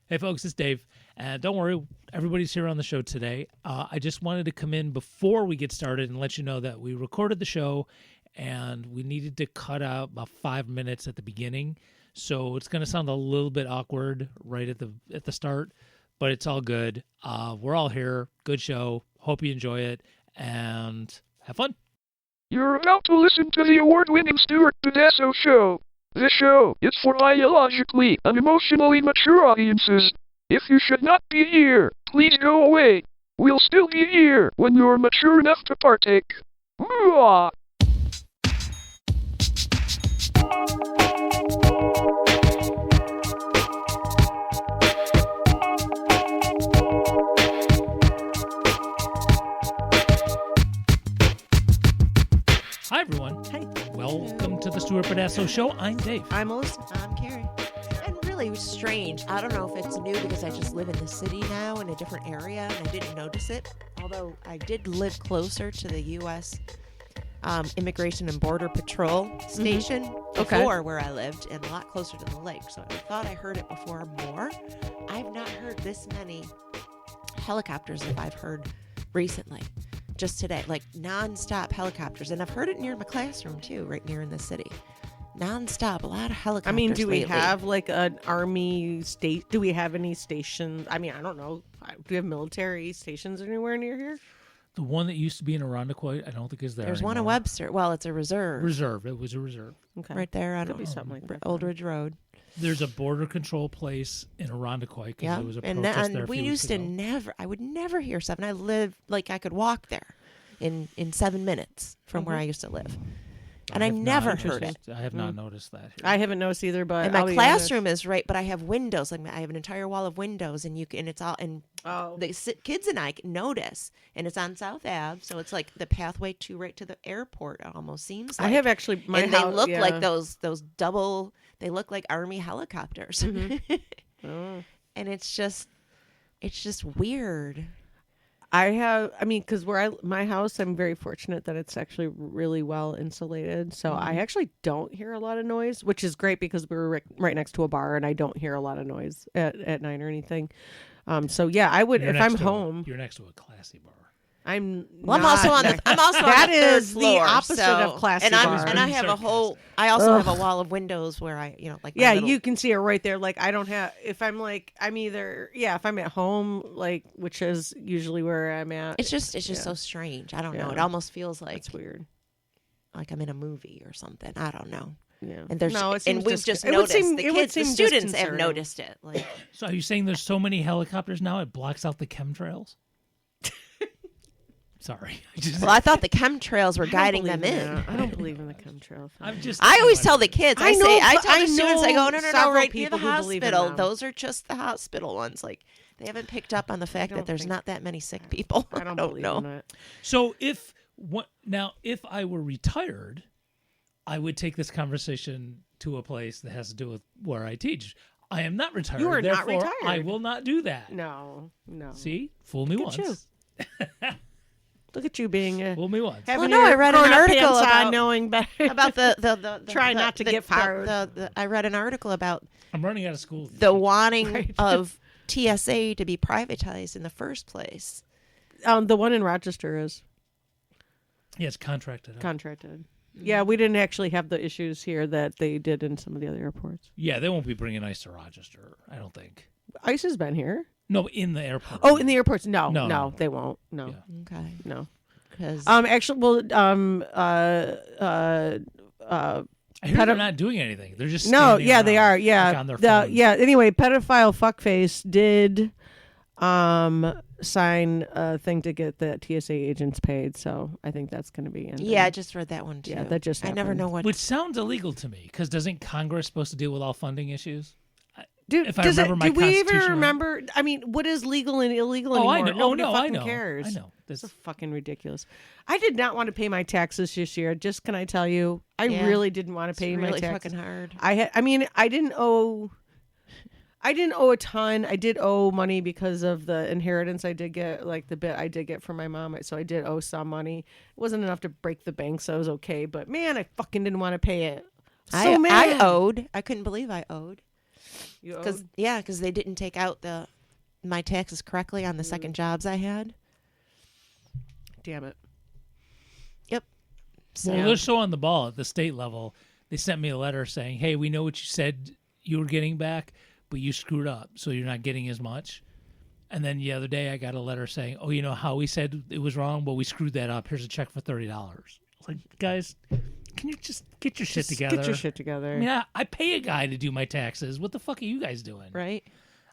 Hey, folks, it's Dave. Don't worry, everybody's here on the show today. I just wanted to come in before we get started and let you know that we recorded the show and we needed to cut out about 5 minutes at the beginning. So it's going to sound a little bit awkward right at the start, but it's all good. We're all here. Good show. Hope you enjoy it and have fun. You're about to listen to the award-winning Stuart Pedasso Show. This show is for biologically and emotionally mature audiences. If you should not be here, please go away. We'll still be here when you're mature enough to partake. Mwah! Hi, everyone. Hi. Welcome to the Stuart Pedasso Show. I'm Dave. I'm Melyssa. I'm Carrie. And really strange. I don't know if it's new because I just live in the city now in a different area and I didn't notice it. Although I did live closer to the U.S. Immigration and Border Patrol station before where I lived and a lot closer to the lake. So I thought I heard it before more. I've not heard this many helicopters that I've heard recently. Just today, like non-stop helicopters. And I've heard it near my classroom too, right near in the city. Non-stop, a lot of helicopters. I mean, do we lately. have like an army state? Do we have any stations? I mean, I don't know. Do we have military stations anywhere near here? The one that used to be in Irondequoit, I don't think is there There's one in anymore. Webster. Well, it's a reserve. Reserve. It was a reserve. Okay. Right there on Could be something like that. Old Ridge Road. There's a border control place in Irondequoit because Yeah. there was a And, protest there and a we few used weeks to ago. I would never hear stuff. And I lived, like I could walk there in 7 minutes from where I used to live. And I have never not heard it. noticed- I have not noticed that here. I haven't noticed either, but And I'll my be classroom is right, but I have windows. Like I have an entire wall of windows, and it's all, and honest. the kids and I can notice, and it's on South Ave, so it's like the pathway right to the airport. It almost seems. I Like. have actually. My And house, they look yeah. like those double. They look like Army helicopters, Oh. and it's just weird. I mean, because my house, I'm very fortunate that it's actually really well insulated. So I actually don't hear a lot of noise, which is great because we're right next to a bar and I don't hear a lot of noise at night or anything. So yeah, I would, You're if next I'm to home, you're next to a classy bar. I'm Well, I'm not also on the. next- I'm also That on the third is the floor, opposite so, of classy and I'm bar. and I Being have a whole. sarcastic. I also have Ugh. a wall of windows where I, like. My yeah, little, you can see it right there. Like I don't have, if I'm if I'm at home, like, which is usually where I'm at. It's just yeah. so strange. I don't know. Yeah. It almost feels like It's weird. like I'm in a movie or something. I don't know. Yeah. And there's no, it seems and we've dis- just it would noticed seem- the it would kids, the seem students have disconcerting. noticed it. Like So are you saying there's so many helicopters now it blocks out the chemtrails? Sorry. well, I thought the chemtrails were I don't guiding them believe in. that. I don't believe in the chemtrail. I'm just. I always tell the kids. I know, say, I but tell the I students, I know go, no, several right near the people who believe in hospital. them. Those are just the hospital ones. Like they haven't picked up on the fact that don't there's think- not that many sick people. I don't believe know. in it. So if I were retired, I would take this conversation to a place that has to do with where I teach. I am not retired. You are not therefore I retired. will not do that. No. See, fool me Look at once. Look at you being a. Fool me once. having no, your I read an grown-up article pants on, about- knowing better. About the Try not to get fired. I read an article about I'm running out of school. the wanting Right. of TSA to be privatized in the first place. The one in Rochester is Yeah, it's contracted. out. contracted. Yeah, we didn't actually have the issues here that they did in some of the other airports. Yeah, they won't be bringing ice to Rochester. I don't think. ICE has been here. No, in the airport. Oh, in the airports? No, No, no, no. they won't. No, Yeah. Okay, no. because Actually, well, I hear they're not doing anything. They're just no, standing yeah, they around, are. Yeah, like on their phones. yeah. Anyway, pedophile fuckface did sign a thing to get the TSA agents paid. So I think that's going to be in. yeah, I just read that one too. Yeah, that just I never happened. know what. Which sounds illegal to me, because doesn't Congress supposed to deal with all funding issues? Dude, if I remember my do we even Constitution right. remember? I mean, what is legal and illegal Oh, anymore? I know. Nobody Oh, no, I fucking know. cares. I know. It's This, fucking ridiculous. I did not want to pay my taxes this year. Just can I tell you, I Yeah. really didn't want to It's pay my really taxes. fucking hard. I didn't owe a ton. I did owe money because of the inheritance I did get, like the bit I did get from my mom. So I did owe some money. It wasn't enough to break the bank, so I was okay. But man, I fucking didn't want to pay it. So mad. I owed. I couldn't believe I owed. You Because owed? they didn't take out my taxes correctly on the second jobs I had. Damn it. Yep. So Well, they're so on the ball at the state level. They sent me a letter saying, "Hey, we know what you said you were getting back, but you screwed up, so you're not getting as much." And then the other day, I got a letter saying, "Oh, you know how we said it was wrong? Well, we screwed that up. Here's a check for $30." Like, guys, can you just get your shit together? Get your shit together. I mean, I pay a guy to do my taxes. What the fuck are you guys doing? right.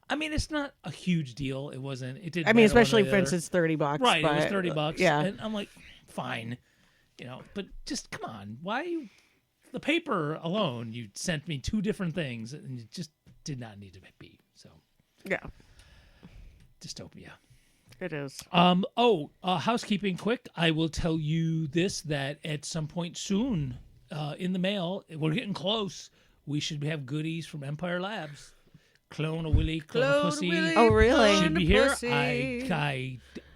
I mean, it's not a huge deal. It wasn't. It didn't. I mean, matter one especially way or for the instance, $30. right? It was but, $30. Yeah. And I'm like, fine, but just come on. Why you? The paper alone, you sent me 2 different things, and it just did not need to be. So, Yeah. dystopia. It is. Housekeeping quick. I will tell you this, that at some point soon, in the mail, we're getting close. We should have goodies from Empire Labs. Clone a Willy, clone a Pussy. Oh, really? Should be here. Pussy.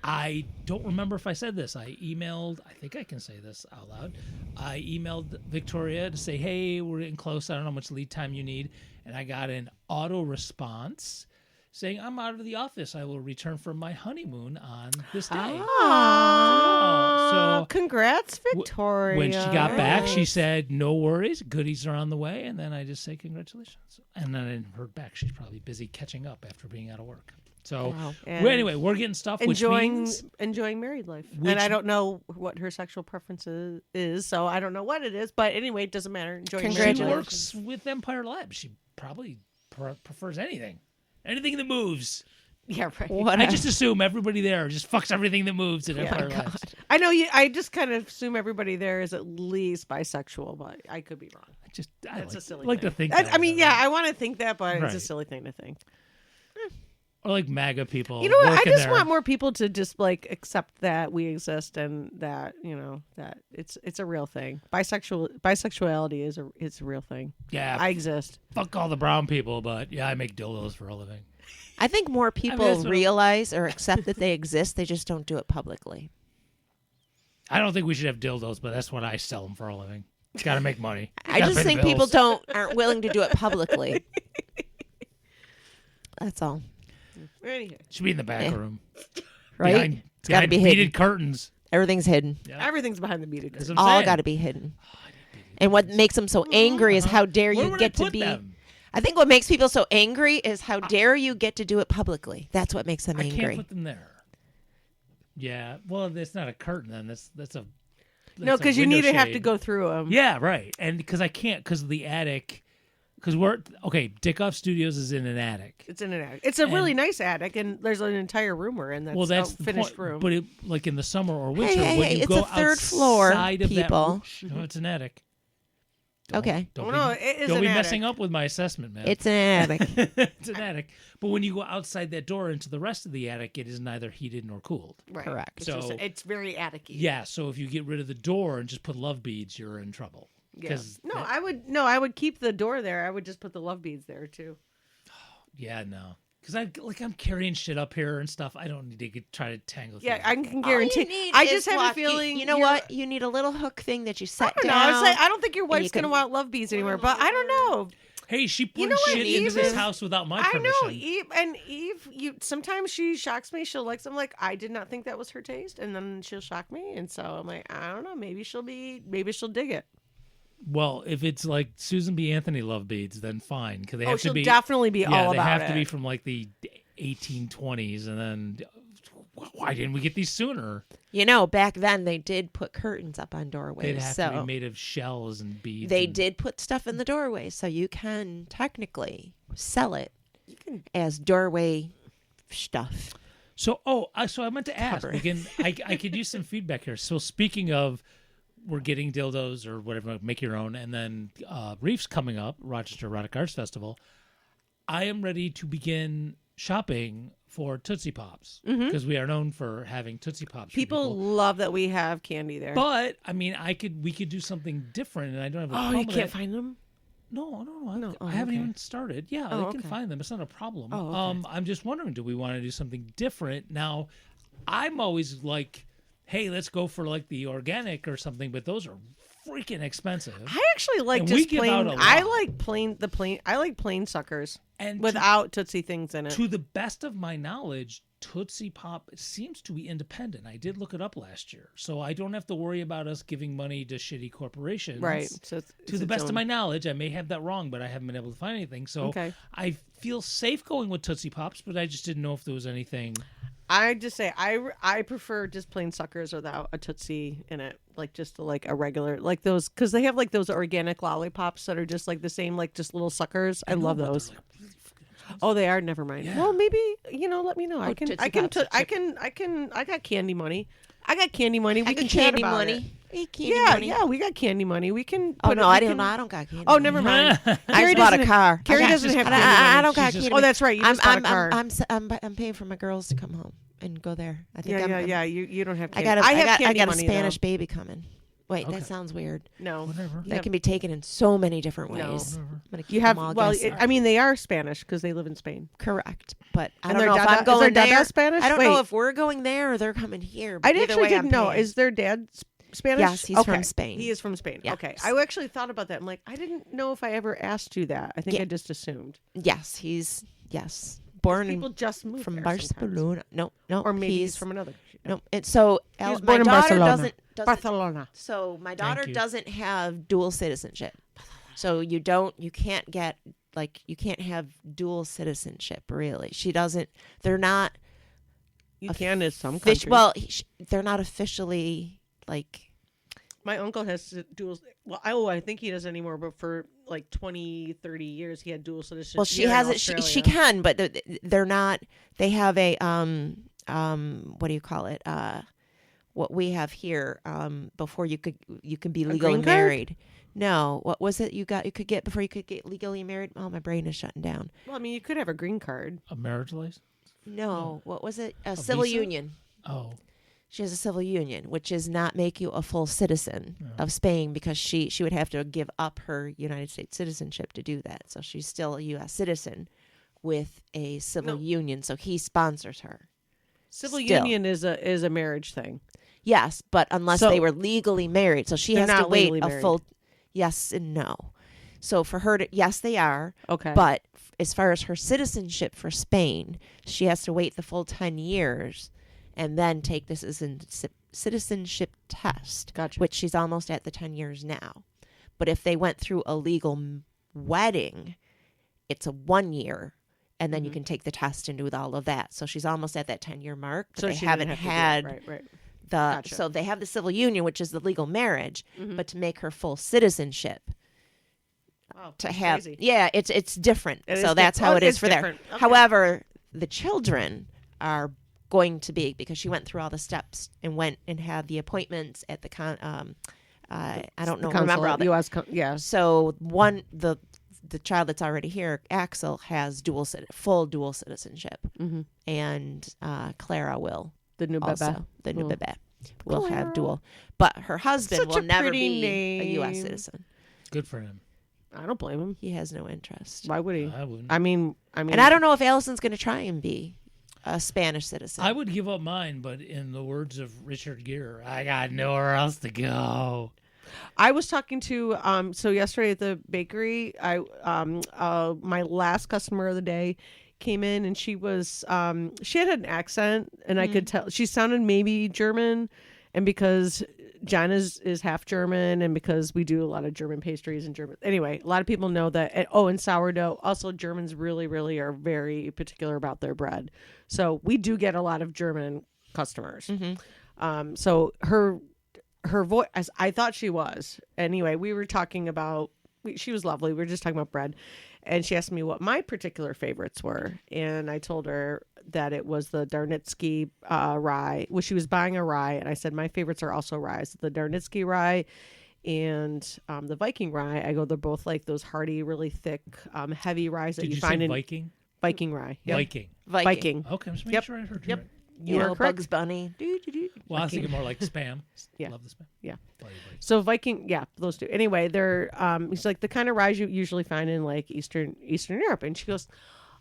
I don't remember if I said this. I think I can say this out loud. I emailed Victoria to say, hey, we're getting close. I don't know how much lead time you need. And I got an auto response saying, I'm out of the office. I will return from my honeymoon on this day. Oh, So congrats, Victoria. when she got back, she said, no worries. Goodies are on the way. And then I just say, congratulations. And then I didn't heard back. She's probably busy catching up after being out of work. So And anyway, we're getting stuff, which means enjoying married life. Which- And I don't know what her sexual preference is, so I don't know what it is. But anyway, it doesn't matter. Enjoying she married life. works with Empire Labs. She probably prefers anything that moves. Yeah, right. What? I just assume everybody there just fucks everything that moves at Empire Labs. I know you. I just kind of assume everybody there is at least bisexual, but I could be wrong. I That's like, a silly like thing. to think. I mean, yeah, I want to think that, but it's Right. a silly thing to think. or like MAGA people. You know what? I working just there. want more people to just like accept that we exist and that that it's a real thing. Bisexuality is a real thing. Yeah, I exist. fuck all the brown people, but yeah, I make dildos for a living. I think more people that's what- realize or accept that they exist. They just don't do it publicly. I don't think we should have dildos, but that's what I sell them for a living. Got to make money. I Gotta just pay the think people bills. aren't willing to do it publicly. That's all, Anyway, Should be in the back Yeah. room, right? Behind, It's got to behind be beaded hidden. curtains. Everything's hidden. Yeah. everything's behind the beaded That's curtain. what I'm All saying. got to be hidden. And what makes them so angry is how dare Where you would get I put to be. them? I think what makes people so angry is how dare you get to do it publicly. That's what makes them I can't angry. put them there. Yeah, well, that's not a curtain then. That's a No, because you need to have to go through them. Yeah, right. And because I can't, because of the attic. Because Dick Off Studios is in an attic. It's in an attic. It's a really nice attic, and there's an entire room we're in. That's Well, that's a the finished point. room. But like in the summer or winter, hey, when hey, you it's go a third floor, outside of people. that, no, it's an attic. Okay. Don't Oh, be, no, it is don't an be attic. messing up with my assessment, man. It's an attic. It's an attic. But when you go outside that door into the rest of the attic, it is neither heated nor cooled. Right. Correct. It's, just, So- it's very attic-y. Yeah, so if you get rid of the door and just put love beads, you're in trouble. Yeah. 'Cause No, that- I would keep the door there. I would just put the love beads there too. Yeah, no. Because I'm carrying shit up here and stuff. I don't need to try to tangle. Yeah, things. I can All guarantee. you need I is just have what? a feeling. You know what? You need a little hook thing that you set No, down. I don't think your wife's you gonna can- want love beads anymore. But I don't know. Hey, she put know what, shit into Eve this is- house without my I permission. know Eve. You sometimes she shocks me. She'll like. I'm like, I did not think that was her taste, and then she'll shock me, and so I'm like, I don't know. Maybe she'll dig it. Well, if it's like Susan B. Anthony love beads, then fine. Because they have she'll to be definitely be yeah, all they about have it. to be from like the 1820s, and then why didn't we get these sooner? You know, back then they did put curtains up on They'd doorways, have so to be made of shells and beads. they and- did put stuff in the doorway, so you can technically sell it as doorway stuff. So, so I meant to ask. Cover. We can, I could use some feedback here. So, speaking of, we're getting dildos or whatever, make your own, and then Reef's coming up, Rochester Erotic Arts Festival. I am ready to begin shopping for Tootsie Pops because we are known for having Tootsie Pops. for People love that we have candy there. But I mean, we could do something different, and I don't have a problem. you with can't it. find them. No. No. I haven't okay. even started. Yeah, Oh, they can okay. find them. It's not a problem. Oh, okay. I'm just wondering, do we want to do something different? Now, I'm always like, hey, let's go for like the organic or something, but those are freaking expensive. I actually like And we just give plain. out a I lot. like plain. I like plain suckers And without Tootsie things in it. to the best of my knowledge, Tootsie Pop seems to be independent. I did look it up last year, so I don't have to worry about us giving money to shitty corporations. Right. So To the best of my knowledge, I may have that wrong, but I haven't been able to find anything. So Okay. I feel safe going with Tootsie Pops, but I just didn't know if there was anything. I just say I prefer just plain suckers without a Tootsie in it, like just like a regular like those because they have like those organic lollipops that are just like the same like just little suckers. I love know, but those. they're, like, really fucking expensive. Oh, they are. Never mind. Yeah. Well, maybe let me know. I can. Tootsie I can. Pops are I got candy money. I got candy money. We I can got chat candy about money. it. Hey, candy Yeah, money. yeah, we got candy money. We can. Oh put no, it, we I don't can- know. I don't got candy. Oh, money. never mind. I Carrie just bought a doesn't- car. Carrie I got doesn't just- have I- candy I money. don't got She's just- candy Oh, that's right. You just bought a car. I'm paying for my girls to come home and go there. I think Yeah. You don't have. I Candy. got a, I have I candy got a money, Spanish though. baby coming. Wait, Okay. that sounds weird. No, Whatever. You That have- can be taken in so many different ways. No. Whatever. I'm gonna keep you have. them all Well, guessing. I mean, they are Spanish because they live in Spain. Correct, but I And don't their know if dada- I'm going is their dada there. Spanish? I don't know Wait. if we're going there or they're coming here. I But either actually way, didn't I'm know. paying. Is their dad Spanish? Yes, he's from Okay. Spain. He is from Spain. Yeah. Okay. I actually thought about that. I'm like, I didn't know if I ever asked you that. I think Yeah. I just assumed. Yes, born People just move from there Barcelona. No, or maybe he's he's from another. no. And so He was my born in daughter Barcelona. doesn't. Barcelona. So my daughter you. doesn't have dual citizenship. So you can't get you can't have dual citizenship really. She doesn't. They're not. You can in some countries. Well, they're not officially like. My uncle has dual. Well, I think he doesn't anymore. But for like 20, 30 years, he had dual citizenship. Well, she here in has it. She Australia. can, but they're not. They have a what do you call it? What we have here. Before you can be legally green card? married. No, what was it you could get before you could get legally married? Oh, my brain is shutting down. Well, I mean, you could have a green card. A marriage license? No, what was it? A civil visa? union. Oh, She has a civil union, which is not make you a full citizen of Spain because she would have to give up her United States citizenship to do that. So she's still a U.S. citizen with a civil union. So he sponsors her. Civil Still. union is a marriage thing. Yes, but unless So- they were legally married, so she They're has to not wait legally a married. full. Yes and no. So for her to yes, they are. Okay. But as far as her citizenship for Spain, she has to wait the full 10 years and then take this as a citizenship test, Gotcha. which she's almost at the 10 years now. But if they went through a legal wedding, it's a 1 year, and then you can take the test and do all of that. So she's almost at that 10-year mark. But so they she haven't didn't have had to do it. Right. the Gotcha. so they have the civil union, which is the legal marriage, Mhm. but to make her full citizenship Wow, to that's have crazy. it's different. It So is that's diff- how oh, it is it's for there. different. Okay. However, the children are going to be because she went through all the steps and went and had the appointments at the I don't know remember all that. U.S. Yeah. So the child that's already here, Axel, has full dual citizenship, Mm-hmm. and Clara will The new also bebe. the new Oh. bebe will Clara. have dual, but her husband Such will a never pretty be a U.S. name. citizen. good for him. I don't blame him. He has no interest. Why would he? I wouldn't. I mean, And I don't know if Allison's going to try and be a Spanish citizen. I would give up mine, but in the words of Richard Gere, I got nowhere else to go. I was talking to so yesterday at the bakery, my last customer of the day came in and she was she had an accent and I could tell she sounded maybe German, and because Jen is half German and because we do a lot of German pastries and German anyway, a lot of people know that. And sourdough. Also, Germans really are very particular about their bread, so we do get a lot of German customers. So her voice, as I thought she was. Anyway, we were talking about, she was lovely. We were just talking about bread. And she asked me what my particular favorites were. And I told her that it was the Darnitsky rye. Well, she was buying a rye. And I said, my favorites are also rye. So the Darnitsky rye and the Viking rye. I go, they're both like those hearty, really thick, heavy ryes that Did you find say in Viking? Viking rye. Yep. Viking. Viking. Okay, I'm just making Yep. sure I heard you Yep. right. You know, are correct. Bugs Bunny. Well, I was thinking more like spam. Yeah. Love the spam. Yeah. Bloody Viking. So Viking, yeah, those two. Anyway, they're he's like the kind of ryes you usually find in like Eastern Europe. And she goes,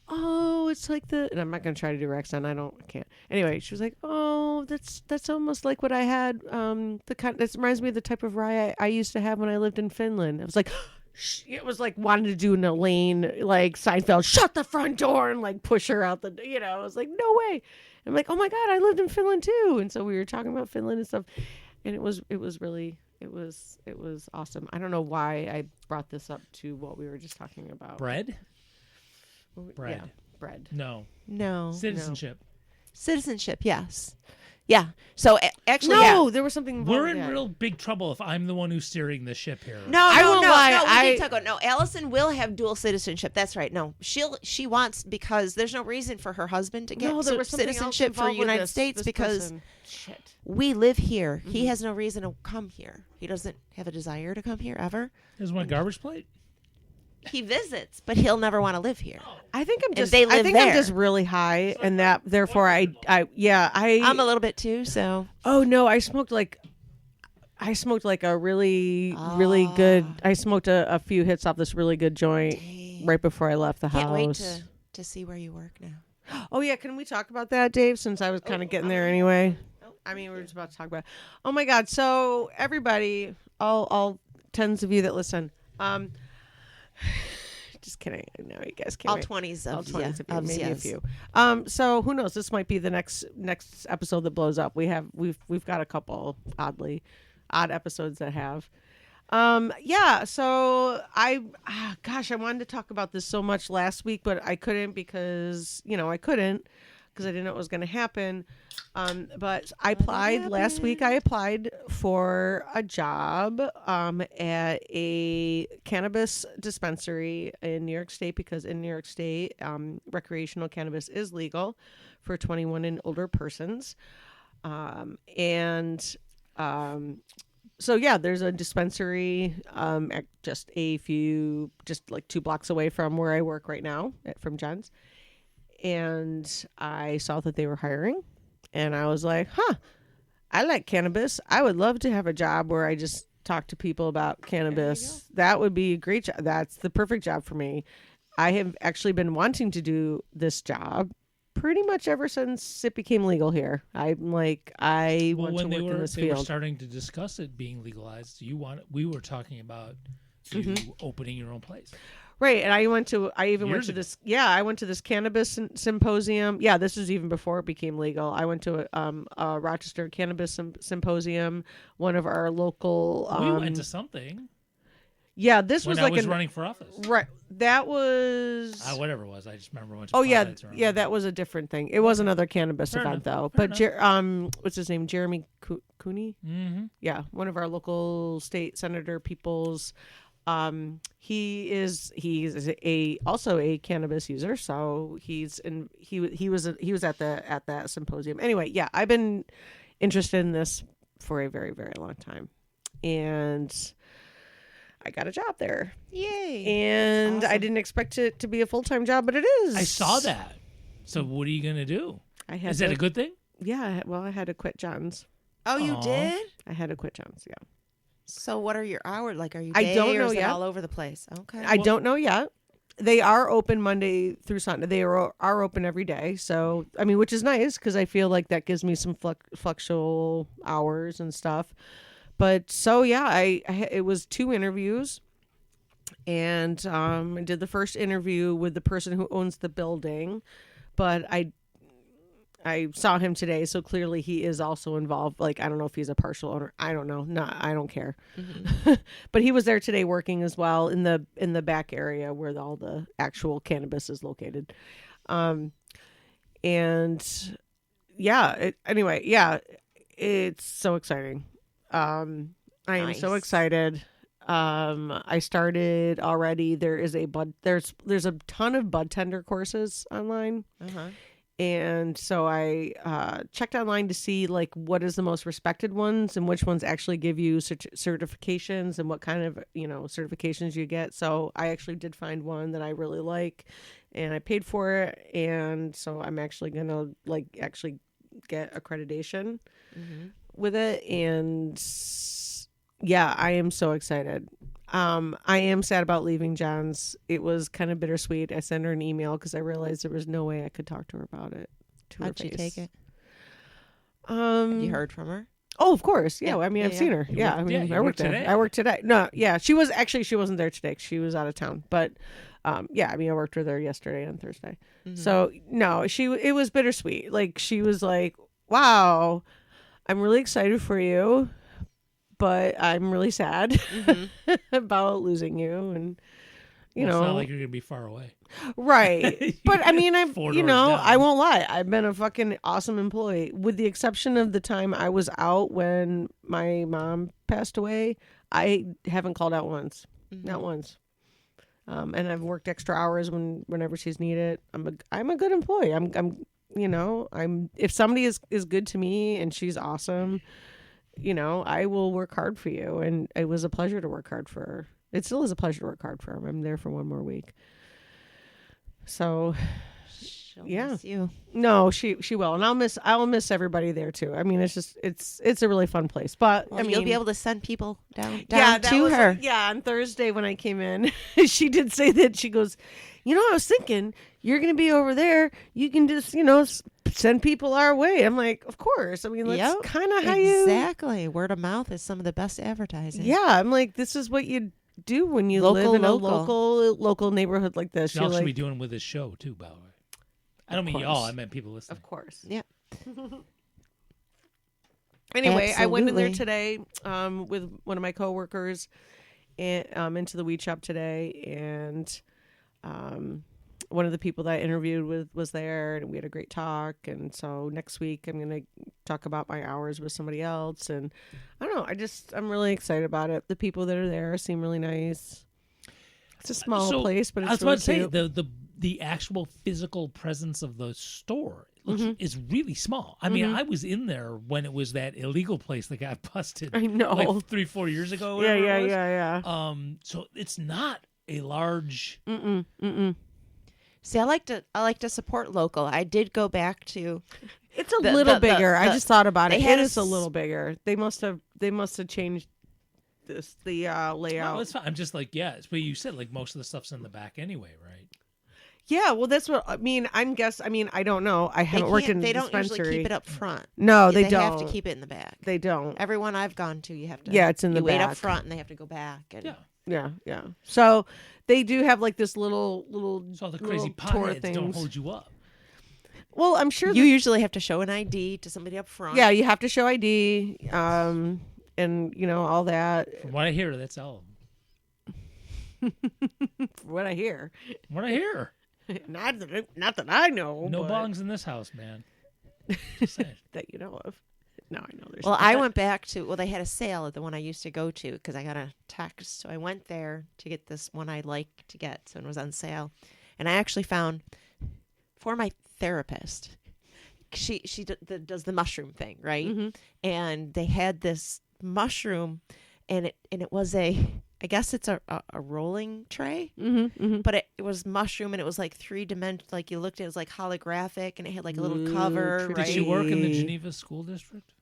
oh, it's like the, and I'm not gonna try to do her accent. I can't. Anyway, she was like, oh, that's almost like what I had. The kind that reminds me of the type of rye I used to have when I lived in Finland. I was like, it was like wanting to do an Elaine like Seinfeld, shut the front door and like push her out the, I was like, no way. And I'm like, oh my god, I lived in Finland too. And so we were talking about Finland and stuff, and it was really. It was awesome. I don't know why I brought this up to what we were just talking about. Bread? Yeah, bread. No. No. Citizenship. Citizenship, yes. Yeah. So actually, No, yeah. there was something involved We're with in that. real big trouble if I'm the one who's steering the ship here. No, I won't lie, no. We I- didn't talk about no. Allison will have dual citizenship. That's right. No, she wants because there's no reason for her husband to get No, there was something else citizenship for involved with United this- States this because person. Shit. we live here. He has no reason to come here. He doesn't have a desire to come here ever. There's one garbage plate. He visits, but he'll never want to live here. I think I'm And just. they I live think I'm there. just really high, and that therefore I. I'm a little bit too. So Oh no, I smoked like a really good. I smoked a few hits off this really good joint right before I left the can't wait house. to see where you work now. Oh yeah, can we talk about that, Dave? Since I was kind of getting there anyway. I mean, we were just about to talk about it. Oh my God! So everybody, all tens of you that listen, just kidding. No, you guys can't. All wait. 20s of All 20s of you, maybe a yes. few. So who knows? This might be the next episode that blows up. We've got a couple odd episodes that have. Yeah. So I wanted to talk about this so much last week, but I couldn't because I didn't know it was going to happen. But I applied last week. I applied for a job at a cannabis dispensary in New York State because in New York State, recreational cannabis is legal for 21 and older persons. So yeah, there's a dispensary just like 2 blocks away from where I work right now from Jen's. And I saw that they were hiring, and I was like, I like cannabis. I would love to have a job where I just talk to people about cannabis. That would be a great job. That's the perfect job for me. I have actually been wanting to do this job pretty much ever since it became legal here. I'm like, I want to work in this they were field. starting to discuss it being legalized. We were talking about you opening your own place. Right, and I even went to Years ago. this. Yeah, I went to this cannabis symposium. Yeah, this was even before it became legal. I went to a Rochester cannabis symposium. One of our local. We went to something Yeah, this when was I like was running for office. right. That was. Whatever it was, I just remember went to. Oh yeah, Providence or- yeah. That was a different thing. It was another cannabis Fair event enough, though. fair But what's his name? Jeremy Cooney. Mhm. Yeah, one of our local state senator people's. He's also a cannabis user, so he was at that symposium. Anyway, yeah, I've been interested in this for a very, very long time, and I got a job there. Yay. And I Awesome. didn't expect it to be a full-time job, but it is. I saw that. So what are you gonna do? I had Is that to- a good thing? Yeah, well, I had to quit John's. Oh, you Aw. did? I had to quit John's, yeah. So what are your hours? Like, are you I day don't or know is it yet. all over the place? Okay. I don't know yet. They are open Monday through Sunday. They are open every day. So, I mean, which is nice because I feel like that gives me some fluctual hours and stuff. But so, yeah, it was 2 interviews. And I did the first interview with the person who owns the building. But I saw him today, so clearly he is also involved. Like, I don't know if he's a partial owner. I don't know. No, I don't care. But he was there today working as well in the back area where all the actual cannabis is located. And yeah, it's so exciting. I am so Nice. excited. I started already. There's a ton of bud tender courses online. Uh-huh. And so I checked online to see like what is the most respected ones and which ones actually give you certifications and what kind of certifications you get. So I actually did find one that I really like, and I paid for it, and so I'm actually gonna actually get accreditation with it. And yeah, I am so excited. I am sad about leaving John's. It was kind of bittersweet. I sent her an email because I realized there was no way I could talk to her about it. How'd she take it? You heard from her? Oh, of course. Yeah. Yeah. I mean, Yeah, I've yeah. seen her. You Yeah. worked- I mean, you I worked worked today. today? I worked today. No, yeah. She wasn't there today. She was out of town. But, yeah, I mean, I worked with her yesterday and Thursday. Mhm. So, no, it was bittersweet. Like, she was like, wow, I'm really excited for you, but I'm really sad Mhm. about losing you. And, you Well, it's know, not like you're gonna be far away. right. But I mean, Four doors down. I won't lie. I've been a fucking awesome employee, with the exception of the time I was out when my mom passed away. I haven't called out once, not once. And I've worked extra hours whenever she's needed. I'm a good employee. I'm if somebody is good to me and she's awesome, I will work hard for you. And it was a pleasure to work hard for her. It still is a pleasure to work hard for her. I'm there for one more week. So, She'll yeah. miss you. no, she will, and I'll miss everybody there too. I mean, it's a really fun place. But Well, I mean, you'll be able to send people down that to was, her. Yeah, on Thursday when I came in, she did say that. She goes, I was thinking you're gonna be over there. You can just send people our way. I'm like, of course. I mean, that's Yep, kind of how you. Exactly. Word of mouth is some of the best advertising. Yeah, I'm like, this is what you do when you live in a local neighborhood like this. Y'all You're should like, be doing with this show too, by the way. I don't mean course. y'all. I meant people listening. of course. Yeah. Anyway, I went in there Absolutely. today with one of my coworkers and into the weed shop today, and one of the people that I interviewed with was there, and we had a great talk. And so next week I'm going to talk about my hours with somebody else, and I don't know. I'm really excited about it. The people that are there seem really nice. It's a small So, place, but I it's was really about to say cute. the actual physical presence of the store Mm-hmm. is really small. I mean, I was in there when it was that illegal place that got busted. I know. like 3-4 years ago. yeah, whatever yeah, it was. yeah, yeah. So it's not a large. See, I like to support local. I did go back to It's a The- little the- bigger. I the- just thought about they it. had It a is a s- little bigger. They must have changed the layout. No, it's fine. I'm just like, yeah. But you said like most of the stuff's in the back anyway, right? Yeah, well, that's what I mean. I don't know. I haven't worked in a they don't dispensary. usually keep it up front. No, they They don't. have to keep it in the back. They don't. Everyone I've gone to, you have to. Yeah, it's in the you wait up back. front, and they have to go back. And Yeah. Yeah, yeah. So they do have like this little So all the crazy little tour potheads don't things. hold you up. Well, I'm sure. you usually have to show an ID to somebody up front. Yeah, you have to show ID, and all that. From what I hear, that's all. From what I hear, From what I hear, not that I know. no but bongs in this house, man. Just saying. that you know of. No, I know there's. Well, not. I went back to. Well, they had a sale at the one I used to go to because I got a text. So I went there to get this one I like to get. So it was on sale, and I actually found for my therapist. She does the mushroom thing, right? Mm-hmm. And they had this mushroom, and it was I guess it's a rolling tray. Mm-hmm. But it was mushroom, and it was like 3-dimensional. Like you looked at it, was like holographic, and it had like a little cover. Ooh, Did she Right? work in the Hey. Geneva school district?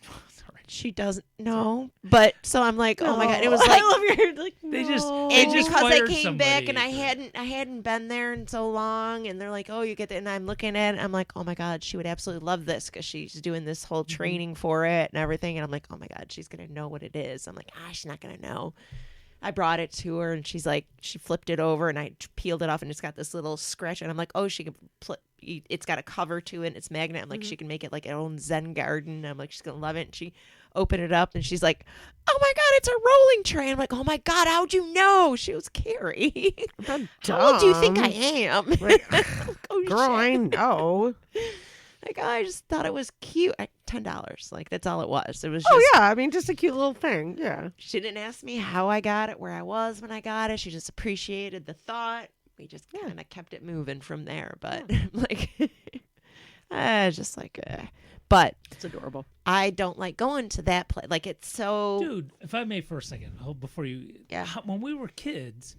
Sorry. She doesn't know, but so I'm like, oh my god, it was like I love your like. They just- no. they and just because I fired came back and somebody I hadn't been there in so long, and they're like, oh, you get that, and I'm looking at it, I'm like, oh my god, she would absolutely love this because she's doing this whole training for it and everything, and I'm like, oh my god, she's gonna know what it is. I'm like, she's not gonna know. I brought it to her, and she's like, she flipped it over, and I peeled it off, and it's got this little scratch, and I'm like, oh, she can it's got a cover to it, and it's magnet. I'm like, she can make it like her own Zen garden. I'm like, she's gonna love it. And she opened it up, and she's like, oh my god, it's a rolling tray. I'm like, oh my god, how'd you know? She was Carrie. How old do you think I am? Like, Like, oh, girl, shit. I know. Like, I just thought it was cute. $10. Like, that's all it was. It was just, Oh yeah, I mean, just a cute little thing. Yeah. she didn't ask me how I got it, where I was when I got it. She just appreciated the thought. We just kind of kept it moving from there. But, like, just like, but It's adorable. I don't like going to that place. Like, it's so. Dude, if I may for a second, before you. Yeah. When we were kids,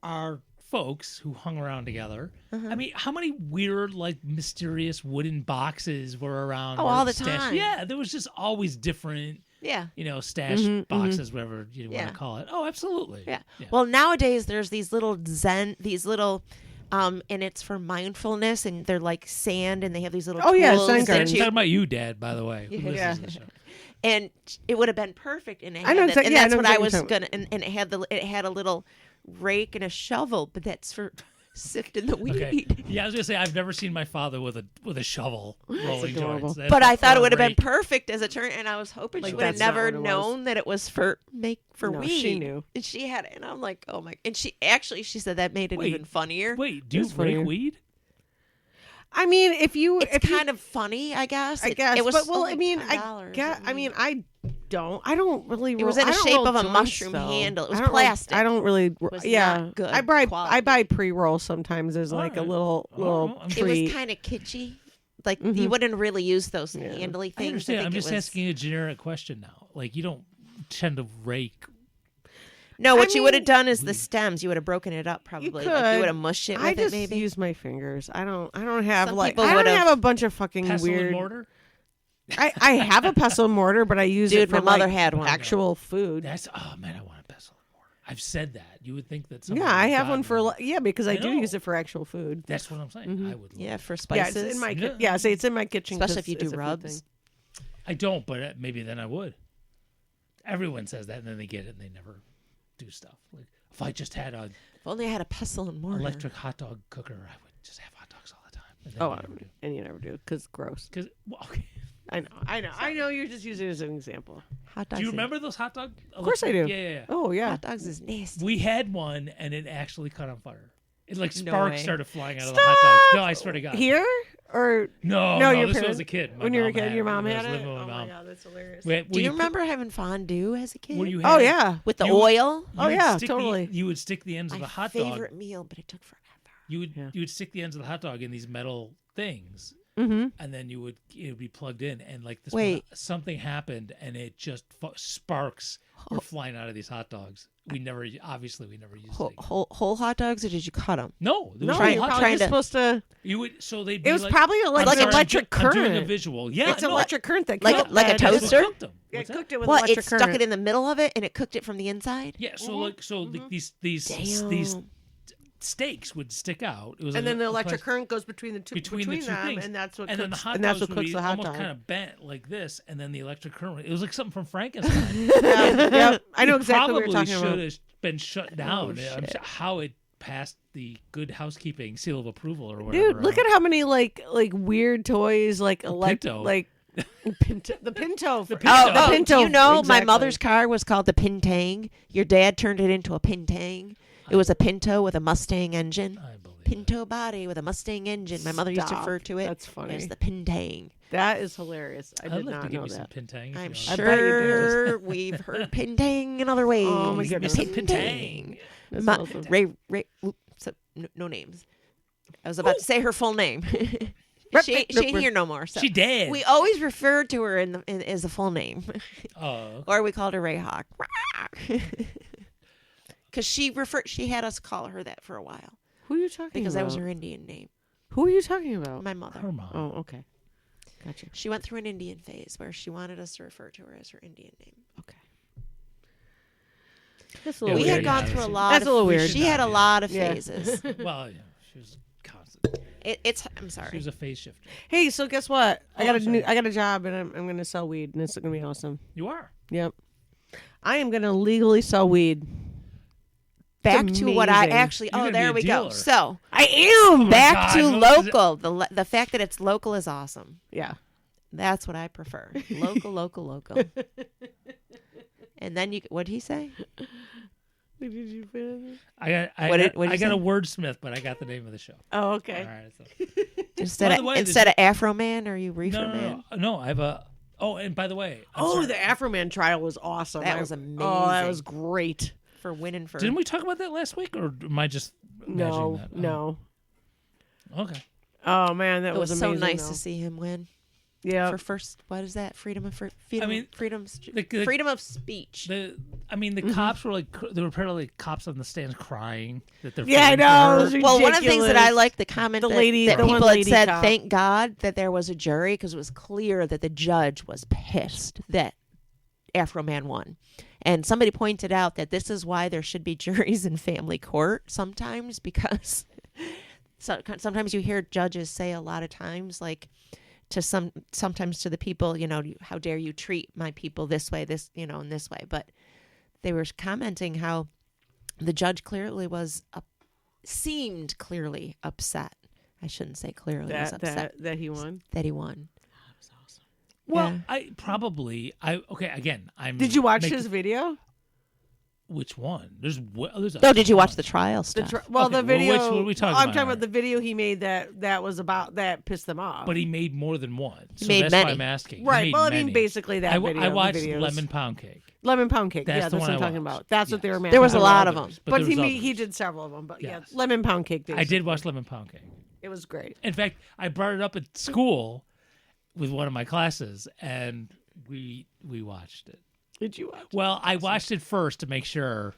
our folks who hung around together, I mean, how many weird, like, mysterious wooden boxes were around? Oh, or all the stashed- time. Yeah, there was just always different Yeah. stash boxes, whatever you want Yeah. to call it. Oh, absolutely. Yeah. Well, nowadays there's these little and it's for mindfulness, and they're like sand, and they have these little Oh, yeah, tools Zen that gardens. I'm you- talking about you, Dad, by the way. Who Yeah. listens to the show. and it would have been perfect. And it I know had that- exactly- and yeah, I that's know what I exactly was what you're gonna. And it had a little rake and a shovel, but that's for sifting the weed. Okay. Yeah, I was gonna say I've never seen my father with a shovel rolling adorable. joints. That's But I thought or it a would have been rake. perfect as a turn, and I was hoping Like, she would have that's not never what it was. known that it was for No, weed. she knew. And she had it, and I'm like, oh my! And she said that made it Wait, even funnier. Wait, do you That's funny. rake weed? I mean, if you, It's kind of funny, I guess. I guess, it was but well, only I mean, $10. I don't really. It was in I the don't shape roll of a joints, mushroom though. handle. It was I don't roll- plastic. I don't really. was Yeah, not good I buy quality. pre-roll sometimes. There's like a Alright. little I'm it treat. was kind of kitschy. Like you wouldn't really use those Yeah. handly I things. understand. think I'm it just was- asking a generic question now. Like you don't tend to rake. No, what I you would have mean- done is the stems. You would have broken it up probably. Like could. you would have mushed it with I it just maybe. use my fingers. I don't have Some like. people I don't would've- have a bunch of fucking Pestle weird. and mortar? I have a pestle and mortar, but I use Dude, it for my mother like, had one. actual food. That's man, I want a pestle and mortar. I've said that. You would think that. someone Yeah, I would have one gotten for one. because I I do know. use it for actual food. That's what I'm saying. I would. Yeah, for Yeah, spices. it's in my Yeah. say it's in my kitchen, Especially 'cause if you it's do a food rubs. thing. I don't, but maybe then I would. Everyone says that, and then they get it, and they never do stuff. Like if I just had an If only I had a pestle and mortar. electric hot dog cooker, I would just have hot dogs all the time. And then Oh, you never do. and you never do because gross. Because okay. I know. You're just using it as an example. Hot dogs. Do you and- remember those hot dog? Of course I do. Yeah. Oh yeah. Hot dogs is nasty. We had one, and it actually caught on fire. It like No sparks way. started flying out of the hot dogs. No, I swear to God. Here or No, No, no, your this parents- was a kid. My when you were a mom kid, your it mom when I had was it. living with Oh my my mom. god, that's hilarious. Do you remember having fondue as a kid? When you Oh had it, yeah. With the You- oil? Oh, would yeah, stick totally. You would stick the ends of My the hot favorite dog. meal, but it took forever. Yeah. You would stick the ends of the hot dog in these metal things, Mm-hmm. and then it would be plugged in, and like this. Wait. Something happened, and it just sparks were flying out of these hot dogs. We never used it. Whole hot dogs, or did you cut them? No, there No, was Trying- you're hot probably trying just to- supposed to. You would they'd be It was like, probably I'm like sorry, an I'm electric I'm doing a current. visual. Yeah, It's no, electric current that Like- killed like a that. that's what toaster? cooked them. Yeah, What's that? cooked it with Well, electric it stuck current. it in the middle of it, and it cooked it from the inside. Yeah, so Mm-hmm. like these Damn. steaks would stick out. It was And like then the a electric place- current goes between the two between the two them, things, and that's what and then the cooks, hot and that's dogs what would cooks be the hot almost dog. kind of bent like this, and then the electric current. It was like something from Frankenstein. Yeah, I know It exactly what probably you're talking about. should have been shut down. I'm shit. sure how it passed the good housekeeping seal of approval or whatever. Dude, look at how many like weird toys like Pinto. like Pinto, the Pinto. The for- Pinto. Oh, the oh, Pinto. do you know my exactly. mother's car was called the Pintang? Your dad turned it into a Pintang. It was a Pinto with a Mustang engine. I believe it. Pinto body with a Mustang engine. My mother used to Stop. refer to it That's funny. as the Pintang. That is hilarious. I I'd did like not to give know you some that. pintang. if I'm you I want. bet you do. sure we've heard Pintang in other ways. Oh, my Give me goodness. some pintang. That's Ma- awesome. Ray, no names. I was about to say her full name. Rip, she rip, ain't rip. here no more. So She dead. we always referred to her as a full name, Oh, or we called her Ray Hawk, because she had us call her that for a while Who are you talking because about? that was her Indian name. Who are you talking about? My mother. her mom. Oh, okay. Gotcha. She went through an Indian phase where she wanted us to refer to her as her Indian name. Okay. That's a Yeah, little We weird. had gone through a lot. That's of, a little weird. She had a Yeah. lot of Yeah. phases. Well, yeah, she was constant. I'm sorry. She was a phase shifter. Hey, so guess what? Oh, I'm sorry. I got a job, and I'm going to sell weed, and it's going to be awesome. You are. Yep. I am going to legally sell weed. Back to what I amazing. actually. You're Oh, gonna there be a we go. dealer. So I am. back God, to what was it? local. The fact that it's local is awesome. Yeah. That's what I prefer. Local. And then what did he say? Did you finish? I What'd you got a say? wordsmith, but I got the name of the show. Oh, okay. All right. So. Instead By of the way, instead of Afro Man, are you Reefer No, Man? no. I have a. Oh, and by the way, I'm Oh, sorry. the Afro Man trial was awesome. That was Oh, that amazing. was great. For winning for. Didn't we talk about that last week, or am I just imagining No, that? no. Okay. Oh man, that It was so amazing, nice though. to see him win Yeah. for first. What is that? Freedom of freedom. I mean, freedom the- freedom of speech. The cops were there were apparently cops on the stands crying that they're Yeah, I voting for know, her. it was Well, one of the things that I ridiculous. liked, the comment The that, lady- that the one people had lady said, cop. thank God that there was a jury because it was clear that the judge was pissed that Afro Man won. And somebody pointed out that this is why there should be juries in family court sometimes, because sometimes you hear judges say a lot of times, like, sometimes to the people, how dare you treat my people this way, in this way. But they were commenting how the judge seemed clearly upset. I shouldn't say clearly was upset. That he won? That he won. That was awesome. Yeah. Again, Did you watch his video? Which one? There's a No, did you watch the trial stuff? The video. Which one are we talking I'm about? talking about the video he made that was about that pissed them off. But he made more than one. So made that's many. why I'm asking. He Right. made Well, I many. mean, basically that video. I watched the videos. Lemon Pound Cake. Lemon Pound Cake. That's Yeah, the that's one what I'm I talking watched. about. That's what Yes. they were mad There was about. a lot of them. But But there was he others. did several of them. But Yes. yeah, Lemon Pound Cake. I did watch Lemon Pound Cake. It was great. In fact, I brought it up at school with one of my classes, and we watched it. Did you watch? Well, I watched it first to make sure,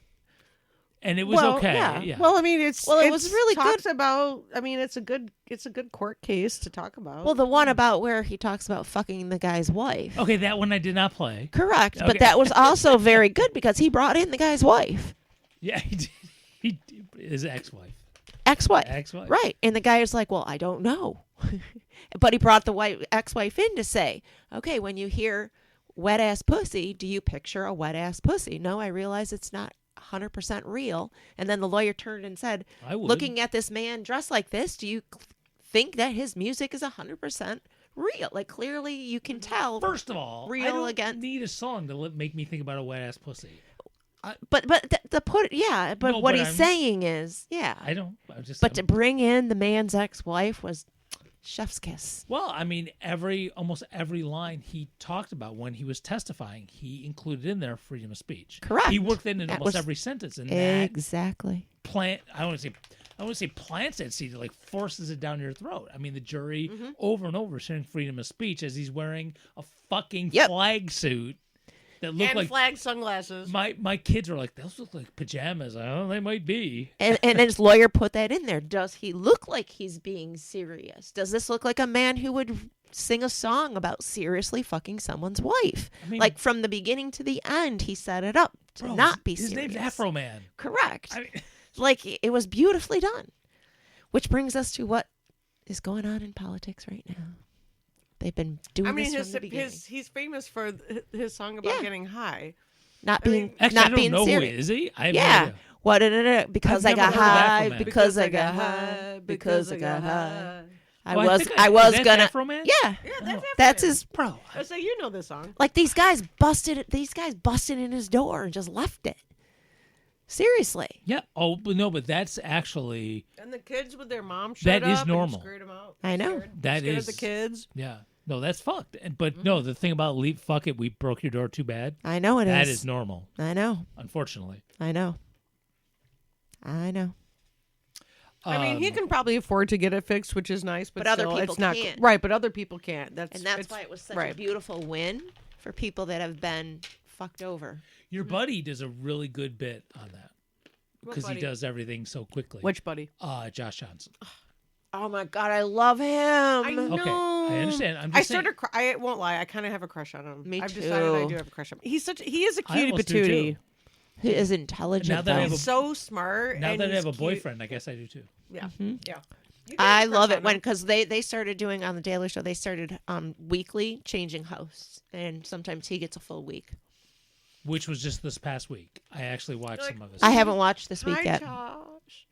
and it was okay. Yeah. Well, I mean, it was really talks about. I mean, it's a good court case to talk about. Well, the one about where he talks about fucking the guy's wife. Okay, that one I did not play. Correct. Okay. But that was also very good because he brought in the guy's wife. Yeah, he did. He did. His ex-wife. Ex-wife. Right. And the guy is like, well, I don't know. But he brought the ex-wife in to say, okay, when you hear wet-ass pussy, do you picture a wet-ass pussy? No, I realize it's not 100% real. And then the lawyer turned and said, I would. looking at this man dressed like this, do you think that his music is 100% real? Like, clearly you can tell. First of all, real I don't again. need a song to make me think about a wet-ass pussy. But No, what but he's I'm- saying is, I don't. But to bring in the man's ex-wife was chef's kiss. Well, I mean, almost every line he talked about when he was testifying, he included in there freedom of speech. Correct. He worked in That almost was- every sentence, and that Exactly. plant. I want to say plants that seed, like forces it down your throat. I mean, the jury Mm-hmm. over and over saying freedom of speech as he's wearing a fucking Yep. flag suit that looked and like flag sunglasses. my kids are like, those look like pajamas. I don't know, they might be. And his lawyer put that in there. Does he look like he's being serious? Does this look like a man who would sing a song about seriously fucking someone's wife? I mean- like from the beginning to the end, he set it up to Bro, not be his serious. name's Afro Man. Correct. I mean, Like it was beautifully done. Which brings us to what is going on in politics right now. They've been doing I mean, this from the beginning. he's famous for his song about Yeah. getting high. Not I mean- being actually, not I don't being know serious. who is he. I have no Yeah. idea. What did it? Because I've I got never heard of Afro high. Man. Because I got high. Because I got high. I Well, was think I is was that gonna. Afro Man? Yeah. Yeah, that's Oh. Afro That's Man. his. Bro. I say you know this song. Like these guys busted in his door and just left it. Seriously. Yeah. Oh, but no, but that's actually And the kids with their mom showed That up is and normal. screwed 'em out. I know. Scared- That scared is the kids. yeah. No, that's fucked. But no, the thing about fuck it, we broke your door too bad. I know it is. That is normal, I know. unfortunately. I know. I know. I mean, he can probably afford to get it fixed, which is nice, but, But other still, people it's not can't. right. But other people can't. That's And that's it's- why it was such right. a beautiful win for people that have been fucked over. Your buddy does a really good bit on that What because he buddy? does everything so quickly. Which buddy? Josh Johnson. Oh my god, I love him. I know. Okay, I understand. I'm I just saying. started. I won't lie. I kind of have a crush on him. Me I've decided I too. do have a crush on him. He is a I cutie almost do, patootie. too. He is intelligent. Now that I though. have He's so smart. Now and that I have a he's cute. boyfriend, I guess I do too. Yeah, Mm-hmm. yeah. You can I have a love crush it when on him. because they started doing on the Daily Show. They started weekly changing hosts, and sometimes he gets a full week. Which was just this past week. I actually watched Like, some of it. I haven't watched this week Hi, yet. Josh.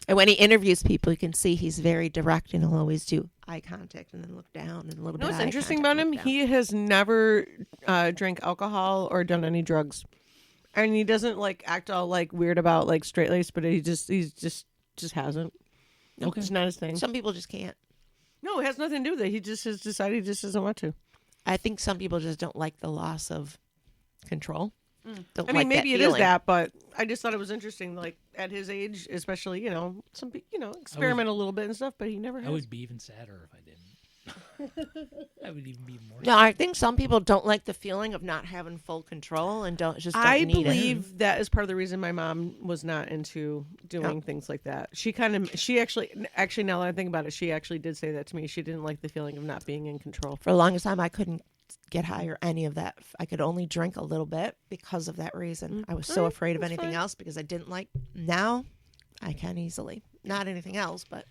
And when he interviews people, you can see he's very direct, and he'll always do eye contact and then look down and a little You know bit. what's eye interesting contact, about him? look down. He has never drank alcohol or done any drugs, and he doesn't like act all like weird about like straight lace, but he's just hasn't. Okay. It's not his thing. Some people just can't. No, it has nothing to do with it. He just has decided he just doesn't want to. I think some people just don't like the loss of control. Don't I mean, like maybe that it is feeling. that, but I just thought it was interesting. Like at his age, especially, some experiment a little bit and stuff. But he never has. I would be even sadder if I didn't. I would even be more. No, I think some people don't like the feeling of not having full control and don't I need it. believe that is part of the reason my mom was not into doing things like that. She actually, now that I think about it, she actually did say that to me. She didn't like the feeling of not being in control. For the longest time, I couldn't get high or any of that. I could only drink a little bit because of that reason. I was so afraid of that's anything fine. else because I didn't like. Now, I can easily. Not anything else, but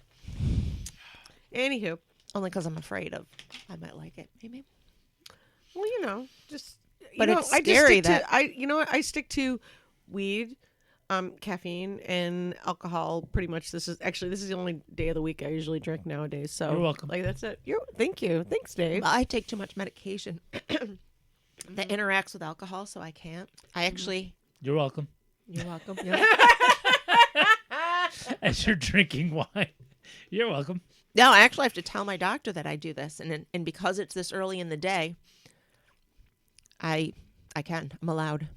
Anywho, only because I'm afraid of I might like it. Maybe. well, just. But you know, it's I just scary stick that- to, you know what? I stick to weed, caffeine, and alcohol. Pretty much. This is the only day of the week I usually drink nowadays. So You're welcome. Like that's it. Thank you. Thanks, Dave. I take too much medication that interacts with alcohol, so I can't. I actually. You're welcome. You're welcome. Yeah. As you're drinking wine. You're welcome. No, I actually have to tell my doctor that I do this, and because it's this early in the day, I'm allowed.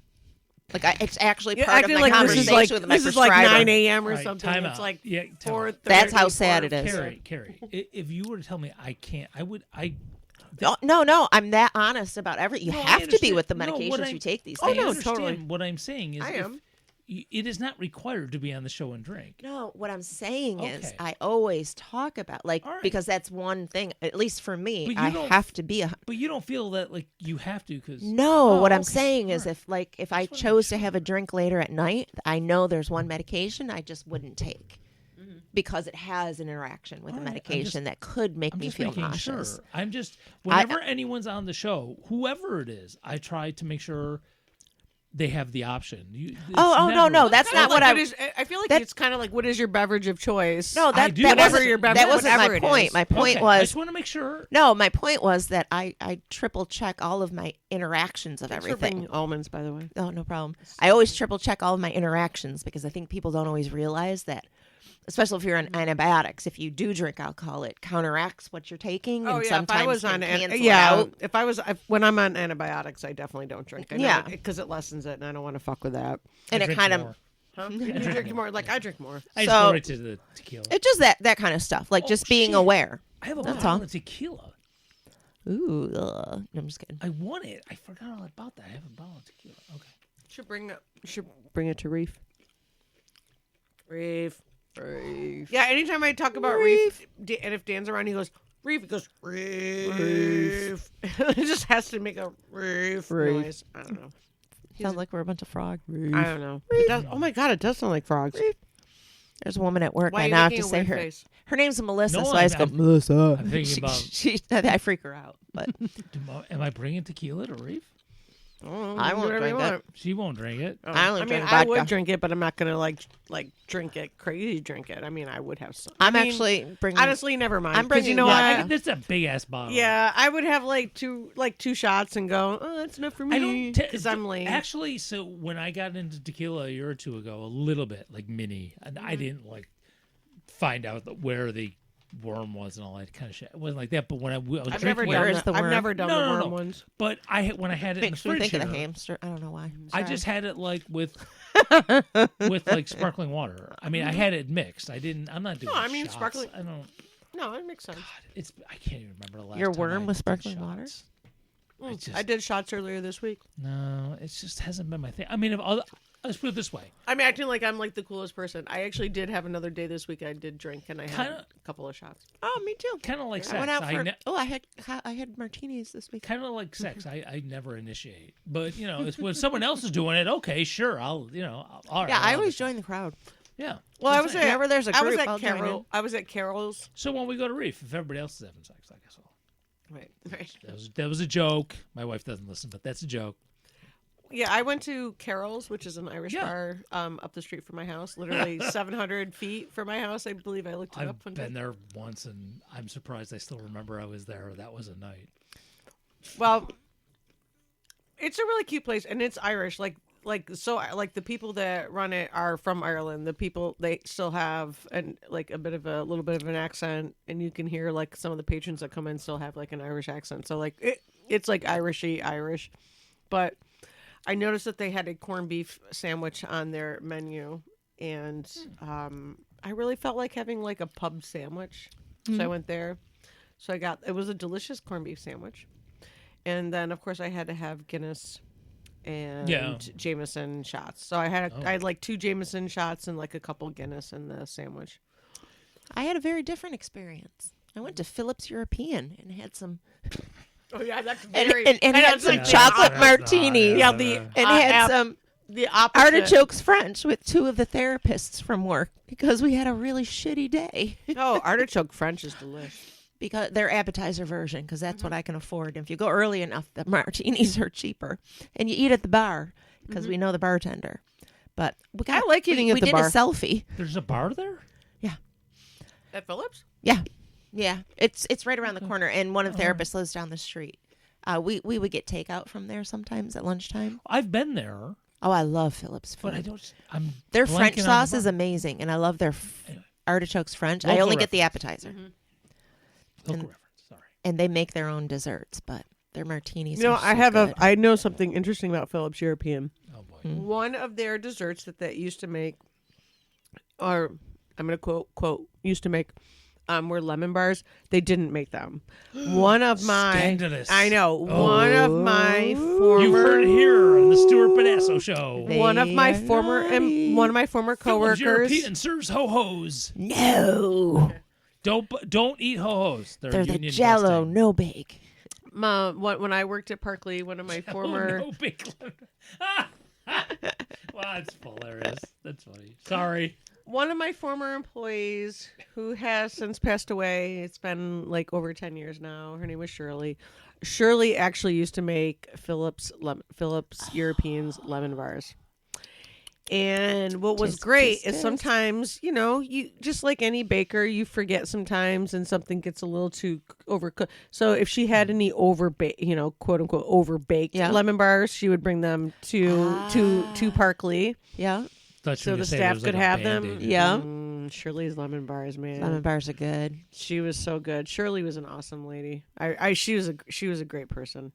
Like it's actually You're part of acting my like this is conversation like with my this is like prescriber. 9 a.m. or All right, something. time It's out. like Yeah, time out. 4:30. That's how sad it is. Carrie, if you were to tell me I can't, No, I'm that honest about everything. You No, I have to be understand. with the No, what medications I'm- you take these Oh, days. no, I understand. totally. What I'm saying is I am. it is not required to be on the show and drink. No, what I'm saying is Okay. I always talk about All right. because that's one thing. At least for me, But you I don't- have to be a. But you don't feel that like you have to because No, what I'm okay. saying is All right. if I Just wanna chose make to have a drink later at night, I know there's one medication I just wouldn't take because it has an interaction with All a right, I'm medication that could make I'm me just feel making nauseous. sure. I'm just whenever anyone's on the show, whoever it is, I try to make sure they have the option. No, that's not what I. I feel like that- it's kind of like what is your beverage of choice? No, I that do. that Whatever wasn't your beverage- that wasn't whatever my it point. is. My point I was just want to make sure. no. My point was that I triple check all of my interactions of Thanks for everything. bringing almonds, by the way. Oh, no problem. I always triple check all of my interactions because I think people don't always realize that, especially if you're on antibiotics. If you do drink alcohol, it counteracts what you're taking, and If sometimes I was can on cancel it out. when I'm on antibiotics, I definitely don't drink. Yeah. because it lessens it, and I don't want to fuck with that. And I it drink kind of more. Huh? You drink more? Like I drink more. I just So- go right to the tequila. it's just that kind of stuff, like just being shit. aware. I have a That's bottle all. of tequila. Ooh, no, I'm just kidding. I want it. I forgot all about that. I have a bottle of tequila. Okay. Should bring it to Reef. Reef. Yeah, anytime I talk about Reef, and if Dan's around, he goes, Reef. He goes, Reef. It just has to make a Reef noise. I don't know. Sounds like we're a bunch of frogs. I don't know. It does, oh my God, it does sound like frogs. There's a woman at work. Why are I you now have making to a say weird her. face? Her name's Melyssa, No, so I just go I'm- Melyssa. I'm thinking about. I freak her out, but Am I bringing tequila to Reef? I Do won't whatever you drink that. want. She won't drink it. I only mean, drink I vodka. would drink it, but I'm not gonna like drink it crazy. Drink it. I mean, I would have some. I'm I mean, actually bringing. honestly, never mind. I'm 'cause you bringing know vodka. what? That's a big ass bottle. Yeah, I would have like two shots and go. Oh, that's enough for I me don't because I'm lame. Actually, so when I got into tequila a year or two ago, a little bit like mini, and I didn't like find out where the worm was and all that kind of shit. It wasn't like that. But when I was I've drinking never it, Where done is the, the I've worm? never done No, the no, worm no. ones. but when I had it in the Makes me fridge think of the here, hamster. I don't know why. I just had it like with like sparkling water. I mean, I had it mixed. I'm not doing. No, I mean, shots. sparkling- I don't. No, it makes sense. It's. I can't even remember the last. Your time worm I with did sparkling water? shots. I just- I did shots earlier this week. No, it just hasn't been my thing. I mean, let's put it this way. I'm acting like I'm like the coolest person. I actually did have another day this week. I did drink and I had Kinda- a couple of shots. Oh, me too. Kind of like sex. I went out for. ne- I had martinis this week. kind of like sex. I never initiate, but it's when someone else is doing it. Okay, sure. All right. Yeah, I I'll always do it. join the crowd. Yeah. Well, I was That's at, it. Whenever there's a I was group, at I'll join Carol. in. I was at Carol's. So when we go to Reef, if everybody else is having sex, I guess I'll. Right. That was a joke. My wife doesn't listen, but that's a joke. Yeah, I went to Carol's, which is an Irish Yeah. bar up the street from my house, literally 700 feet from my house. I believe I looked it I've up one been time. there once, and I'm surprised I still remember I was there. That was a night. Well, it's a really cute place, and it's Irish. Like the people that run it are from Ireland. The people, they still have a little bit of an accent, and you can hear like some of the patrons that come in still have like an Irish accent. So like it's like Irishy Irish, but I noticed that they had a corned beef sandwich on their menu, and I really felt like having like a pub sandwich. So I went there. So it was a delicious corned beef sandwich. And then of course I had to have Guinness and Yeah. Jameson shots. So I had like 2 Jameson shots and like a couple Guinness in the sandwich. I had a very different experience. I went to Phillips European and had some Oh yeah, that's and, very. and had some chocolate martinis. Yeah, and had some the opposite. artichokes French with 2 of the therapists from work because we had a really shitty day. Oh, artichoke French is delicious. Because their appetizer version, because that's what I can afford. If you go early enough, the martinis are cheaper, and you eat at the bar because we know the bartender. But I like eating at the bar. We did a selfie. There's a bar there? Yeah, At Phillips? yeah. It's right around the corner, and one of the therapists lives down the street. We would get takeout from there sometimes at lunchtime. I've been there, Oh, I love Phillips food. but I don't. I'm Their blanking French on sauce the is bar. amazing, and I love their artichokes French. I Local only get the appetizer. Local reference. Sorry. And they make their own desserts, but their martinis. You know, are so good. I know something interesting about Phillips European. Oh boy. One of their desserts that they used to make, or I'm going to quote, used to make, were lemon bars. They didn't make them. One of my, Scandalous. I know, one of my You've heard it former, here on the Stuart Benasso Show. one of my They are former, one of my former Phillips coworkers. European serves ho-hos. No, Don't eat ho-hos. they're the union Jello, busting. no bake. When I worked at Parkley, one of my former, Oh, no big Wow, that's hilarious. That's funny. Sorry. one of my former employees who has since passed away. It's been like over 10 years now. Her name was Shirley. Shirley actually used to make Phillips Europeans lemon bars. And what was Tisk, great tisk, is tisk. sometimes, you know, you just like any baker, you forget sometimes and something gets a little too overcooked. So if she had any quote unquote overbaked Yeah. lemon bars, she would bring them to Parkley. Yeah, Thought you So were the gonna say staff there was could like a have them. Band-Aid. Yeah. Shirley's lemon bars, man. lemon bars are good. She was so good. Shirley was an awesome lady. She was a great person.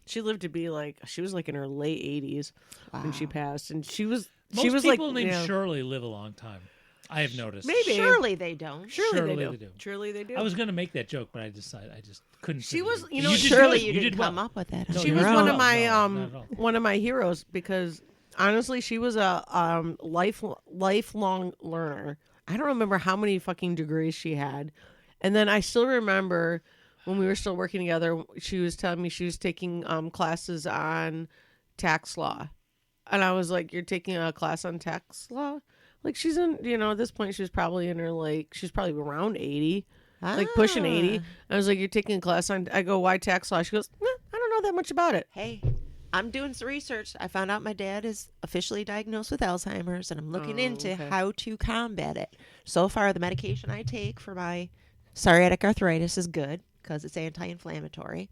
She lived to be like she was like in her late 80s when she passed, and she was Most like people named Shirley live a long time. I have noticed. Maybe. Surely they don't. Surely they Surely do. they do. Surely they do. I was gonna make that joke, but I decided I just couldn't. She fit it was- in. you know, did Surely good. you didn't did come well. up with that. No, on She you your was did one own. of my No, not at all. one of my heroes because honestly, she was a lifelong learner. I don't remember how many fucking degrees she had, and then I still remember when we were still working together. She was telling me she was taking classes on tax law, and I was like, "You're taking a class on tax law?" Like she's in, at this point she was probably in her she's probably around 80. Like pushing 80. I was like, "You're taking a class on," I go, "Why tax law?" She goes, "Nah, I don't know that much about it." Hey, I'm doing some research. I found out my dad is officially diagnosed with Alzheimer's, and I'm looking into okay. how to combat it. So far, the medication I take for my psoriatic arthritis is good because it's anti-inflammatory,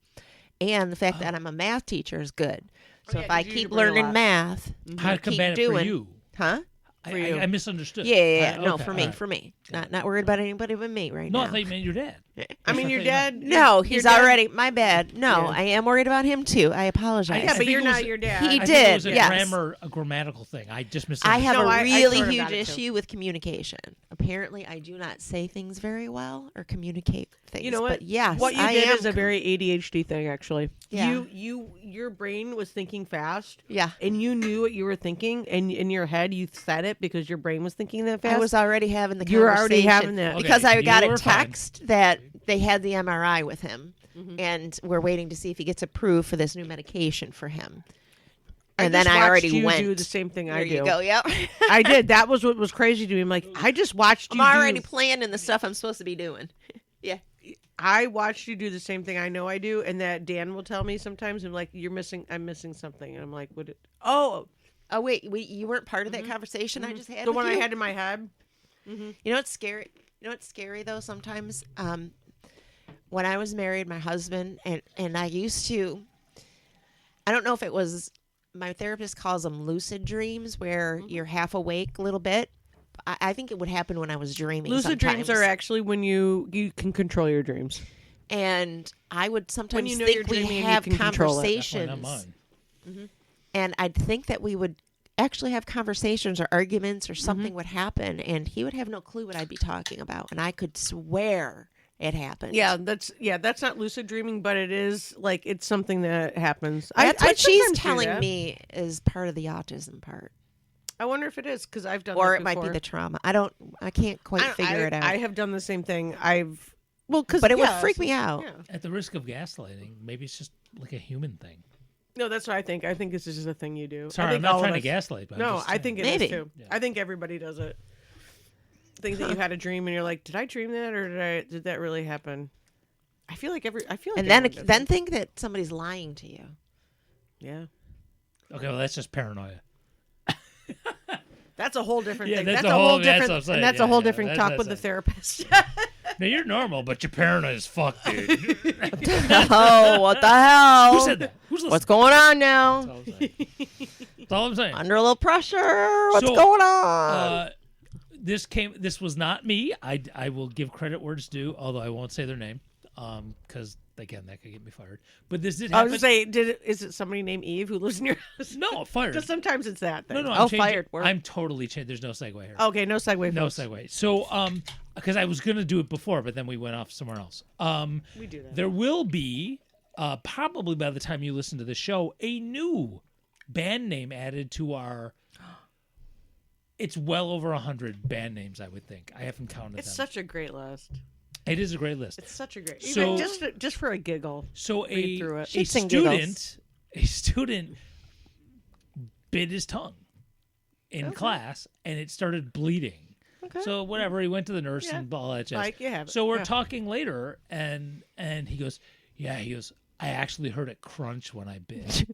and the fact that I'm a math teacher is good. So yeah, if I 'cause you keep bring a learning lot. math, How to keep combat it doing, for you? huh? I misunderstood. Yeah. I- No, okay, for all me, right. for me. Not worried about anybody but me right No, I now. thought you meant your dad. I mean, your Okay, dad. No, he's your dad- already my bad. No, Yeah. I am worried about him too. I apologize. Yeah, I but think you're it was- not your dad. He I think did, it was yes. a grammatical thing. I just I misunderstood. have No, a I really sort of huge got it, too. issue with communication. Apparently, I do not say things very well or communicate things. You know what? But yes, What you I did am is a very ADHD thing, actually. Yeah. Your brain was thinking fast, yeah. and you knew what you were thinking, and in your head you said it because your brain was thinking that fast. I was already having the You were already conversation having that. because Okay, I got you a were fine. text that they had the MRI with him, and we're waiting to see if he gets approved for this new medication for him. And then just I watched already you went. do the same thing there I do. you go. Yep. I did. That was what was crazy to me. I'm like, I just watched you. I'm already do, planning the stuff I'm supposed to be doing. Yeah. I watched you do the same thing I know I do, and that Dan will tell me sometimes. I'm like, I'm missing something, and I'm like, what? Oh, Oh wait, you weren't part of that conversation I just had. the with one I you? had in my head. You know what's scary? You know what's scary though? Sometimes, when I was married, my husband and I used to. I don't know if it was my therapist calls them lucid dreams, where you're half awake a little bit. I think it would happen when I was dreaming. Lucid dreams sometimes. are actually when you can control your dreams. And I would sometimes you know you're think we dreaming and you have can control it. Definitely not conversations, mine. and I'd think that we would actually have conversations or arguments or something would happen, and he would have no clue what I'd be talking about, and I could swear it happened. That's not lucid dreaming, but it is like it's something that happens. That's I what she's sometimes do telling that. me is part of the autism part, I wonder if it is because I've done or that it might be before. the trauma. I can't quite figure it out. I have done the same thing. Well, because But it would freak me out. Yeah. At the risk of gaslighting, maybe it's just like a human thing. No, that's what I think. I think this is just a thing you do. I Sorry, I'm think not all of trying to us- gaslight. But I'm No, just I saying. think it Maybe. is too. Yeah. I think everybody does it. Think that you had a dream and you're like, did I dream that or did that really happen? I feel like And everyone then does then it. think that somebody's lying to you. Yeah. Okay, well, that's just paranoia. That's a whole different Yeah, thing. that's That's a a whole- whole that's different what I'm saying. and that's Yeah, a whole yeah, different that's talk what with I'm the saying. therapist. No, you're normal, but you're paranoid as fuck, dude. Oh, what the hell? Who said that? Who's listening? What's going on now? That's all I'm saying. That's all I'm saying. Under a little pressure. What's So, going on? This was not me. I will give credit where it's due, although I won't say their name, because again that could get me fired. But this did I happen. was gonna say, is it somebody named Eve who lives in your house? No, fired. Because sometimes it's that thing. No, Oh, I'm changing. fired. Word. I'm totally changed. There's no segue here. Okay, no segue. No folks. segue. So, because I was gonna do it before, but then we went off somewhere else. We do that. There will be, probably by the time you listen to the show, a new band name added to our. It's well over 100 band names, I would think. I haven't counted It's them. such a great list. It is a great list. It's such a great. So- Even just for a giggle. So Read through it. a Shits and giggles. student bit his tongue in class, and it started bleeding. Okay. So whatever, he went to the nurse Yeah. and all that jazz. Like you have it. So we're Yeah. talking later, and he goes, I actually heard it crunch when I bit.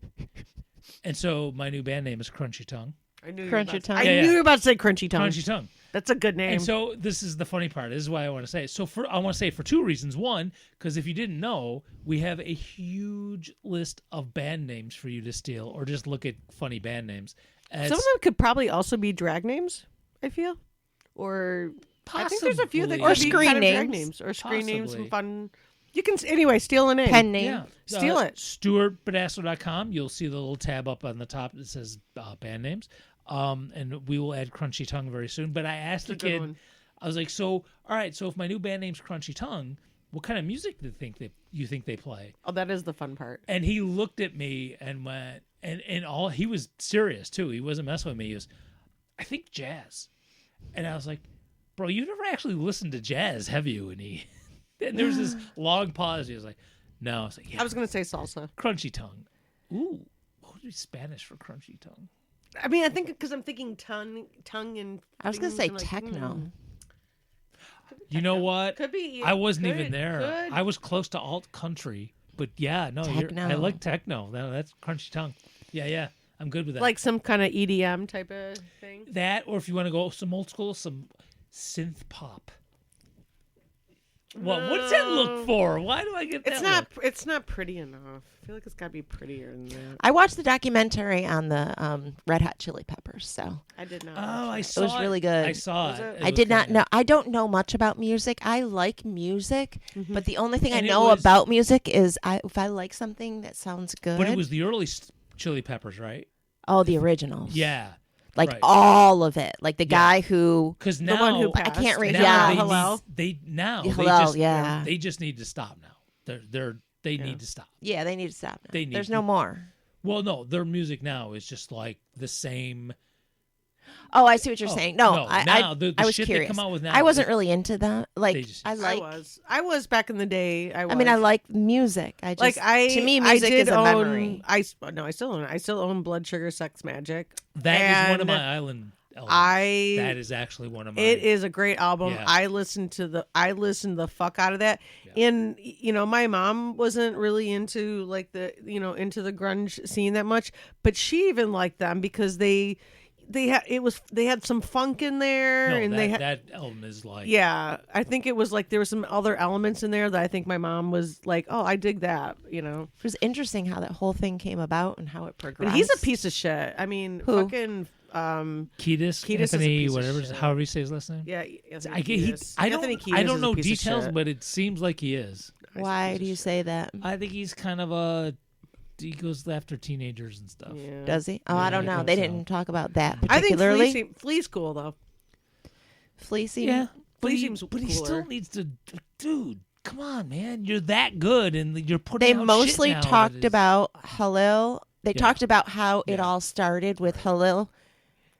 And so my new band name is Crunchy Tongue. I knew Crunch you were your about tongue. I Yeah, knew yeah. you were about to say crunchy tongue. Crunchy Tongue. That's a good name. And so this is the funny part. This is why I want to say it. So I want to say it for two reasons. One, because if you didn't know, we have a huge list of band names for you to steal, or just look at funny band names. And Some of them could probably also be drag names, I feel. Or I think there's a few that Possibly. could be screen kind of drag names. names. Or screen names, Possibly. some fun. You can, anyway, steal a name. Pen name. Yeah. Steal it. StuartBedasso.com. You'll see the little tab up on the top that says band names. And we will add Crunchy Tongue very soon. But I asked the That's a good kid, one. I was like, so, all right, so if my new band name's Crunchy Tongue, what kind of music do you think they play? Oh, that is the fun part. And he looked at me and went, and all, he was serious too. He wasn't messing with me. He was, I think jazz. And I was like, bro, you've never actually listened to jazz, have you? And there was this long pause. He was like, no. I was like, yeah, I was going to say salsa. Crunchy Tongue. Ooh, what would be Spanish for Crunchy Tongue? I mean, I think because I'm thinking tongue and. I was going to things say and, like, techno. You know what? Could be. I wasn't could- even there. could. I was close to alt country, but yeah, no, Techno. I like techno. That's Crunchy Tongue. Yeah, I'm good with that. Like some kind of EDM type of thing. that, or if you want to go some old school, some synth pop. What does that look for? Why do I get that? It's not. look? It's not pretty enough. I feel like it's got to be prettier than that. I watched the documentary on the Red Hot Chili Peppers, so I did not. Oh, I watch saw was really good. I saw Was it. it? It I was did not kinda- know. I don't know much about music. I like music, but the only thing And I it know was- about music is if I like something that sounds good. But it was the early Chili Peppers, right? oh, the originals. Yeah. like right. all of it. Like the guy who Because The now one who I passed. can't read. now Yeah, they Hello? They now Yeah, they hello, just yeah. they just need to stop now. They need to stop. yeah, they need to stop. Now. They need There's to- no more. Well, no, their music now is just like the same. Oh, I see what you're Oh, saying. No, no, I now the I was shit they curious. come out with now I wasn't is- really into that. Like They just- I like. I was back in the day. I mean, I like music. I just like I to me I music did is a own, memory. I still own it. I still own Blood Sugar Sex Magic. That is one of And my island albums. I That is actually one of my. It is a great album. Yeah. I listened the fuck out of that. Yeah. And my mom wasn't really into like into the grunge scene that much, but she even liked them because they had some funk in there No, and that, they had that album is like. yeah, I think it was like there were some other elements in there that I think my mom was like, "Oh, I dig that," It was interesting how that whole thing came about and how it progressed. But he's a piece of shit. I mean, Who? fucking Ketis, Ketis is a Anthony, piece of whatever, shit. however you say his last name. yeah, I get he. I don't know details, but it seems like he is. Why do you say that? I think he's kind of a. He goes after teenagers and stuff. yeah. Does he? Oh, Yeah, I don't I know. think They so. didn't talk about that I think particularly. Flea's cool though. Fleecey. Yeah, but Flea he, seems but he still cooler. needs to. Dude, come on, man! You're that good, and you're putting. They out mostly shit now that talked is- about Halil. They Yeah. talked about how it Yeah. all started with Halil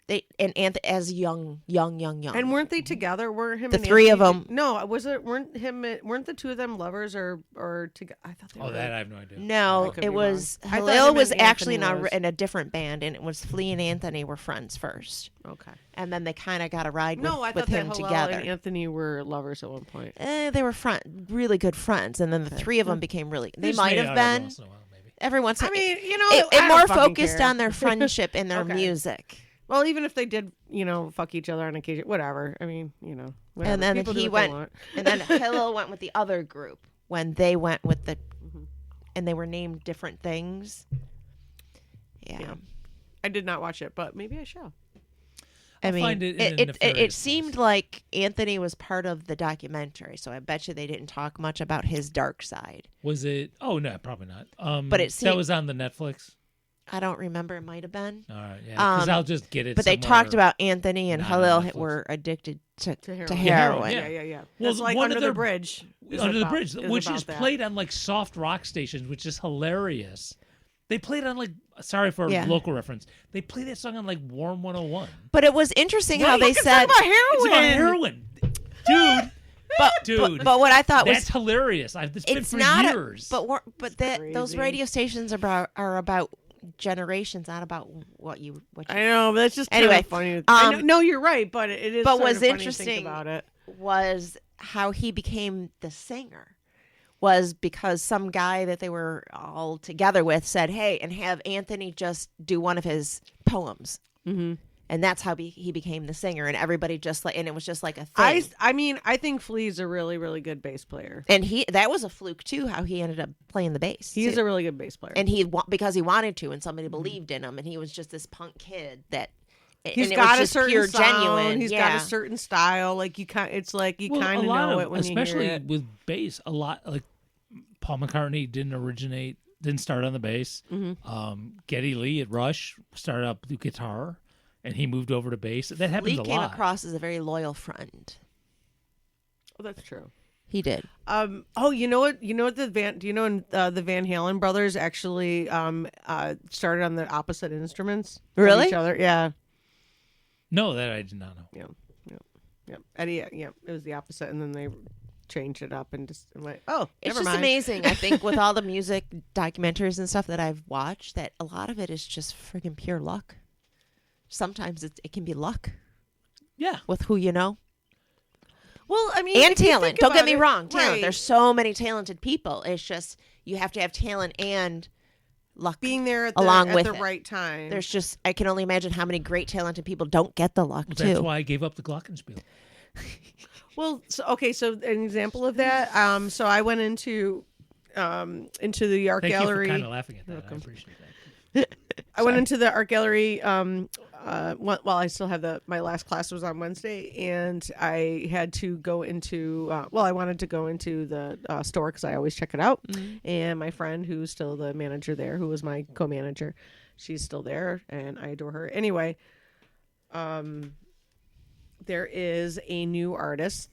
As young. And weren't they together? Were him The and three of Anthony- them. No, was it? Weren't the two of them lovers or together? I thought they were. Oh, that I have no idea. I No, could be it was wrong. I thought Halil him was and actually Anthony was. in a different band, and it was Flea and Anthony were friends first, Okay. and then they kind of got a ride No, I with thought that him Hillel together. and Anthony were lovers at one point. They were really good friends, and then the three of them became They just might made have out every been once in a while, maybe. every once. I mean, it I don't more fucking focused care. on their friendship and their Okay. music. Well, even if they did, fuck each other on occasion, whatever. I mean, whatever. And then People do he what they went, want. and then Hillel went with the other group when they went with the, Mm-hmm. and they were named different things. Yeah. Yeah. I did not watch it, but maybe I shall. I mean, find it in a it nefarious seemed place. like Anthony was part of the documentary, so I bet you they didn't talk much about his dark side. Was it? Oh no, probably not. But it that seemed- was on the Netflix. I don't remember. It might have been. All right, yeah, because I'll just get it. But they somewhere. talked about Anthony and not on Halil Netflix. were addicted to heroin. heroin. Yeah. Yeah. Well, That's like one Under of the their- Bridge. is Under the about- Bridge, which about is that. played on like soft rock stations, which is hilarious. They played on like sorry for Yeah. local reference. They play that song on like Warm 101. But it was interesting how they It's said, about heroin. It's about heroin, dude. Dude, but what I thought that's was hilarious. It's been it's for not years. but those crazy. radio stations are about generations, not about what you. I know, but that's just Anyway, kind of funny. I know, um, no, you're right, but it is. but sort what's of funny to interesting think about it. was how he became the singer. Was because some guy that they were all together with said, "Hey, and have Anthony just do one of his poems," Mm-hmm. and that's how he became the singer. And everybody and it was just like a thing. I mean, I think Flea's a really, really good bass player. And that was a fluke too, how he ended up playing the bass. He's too. a really good bass player. And because he wanted to, and somebody believed in him, and he was just this punk kid that. He's and it got was a just certain pure sound. genuine. He's yeah. got a certain style. Like it's like you Well, kind of a lot know of, it when especially you hear it. with bass. A lot like Paul McCartney didn't start on the bass. Mm-hmm. Geddy Lee at Rush started up the guitar, and he moved over to bass. That happens Lee a came lot. across as a very loyal friend. Oh, that's true. He did. Oh, you know what? The Van Halen brothers actually started on the opposite instruments of Really? each other. Yeah. No, that I did not know. Yeah. Eddie, it was the opposite, and then they changed it up and just went, oh, It's never just mind. amazing. I think with all the music documentaries and stuff that I've watched, that a lot of it is just friggin' pure luck. Sometimes it can be luck Yeah, with who you know. Well, I mean, And if you talent. think Don't get about me it, wrong. Talent. right. There's so many talented people. It's just you have to have talent and luck. being there at along at with the it. right time. There's just I can only imagine how many great talented people don't get the luck that's too. why I gave up the Glockenspiel. Well, so an example of that. So I went into the art Thank gallery. you for kind of laughing at that. Welcome. I appreciate that. I went into the art gallery. While I still have my last class was on Wednesday, and I had to go into. I wanted to go into the store because I always check it out. Mm-hmm. And my friend, who's still the manager there, who was my co-manager, she's still there, and I adore her. Anyway, there is a new artist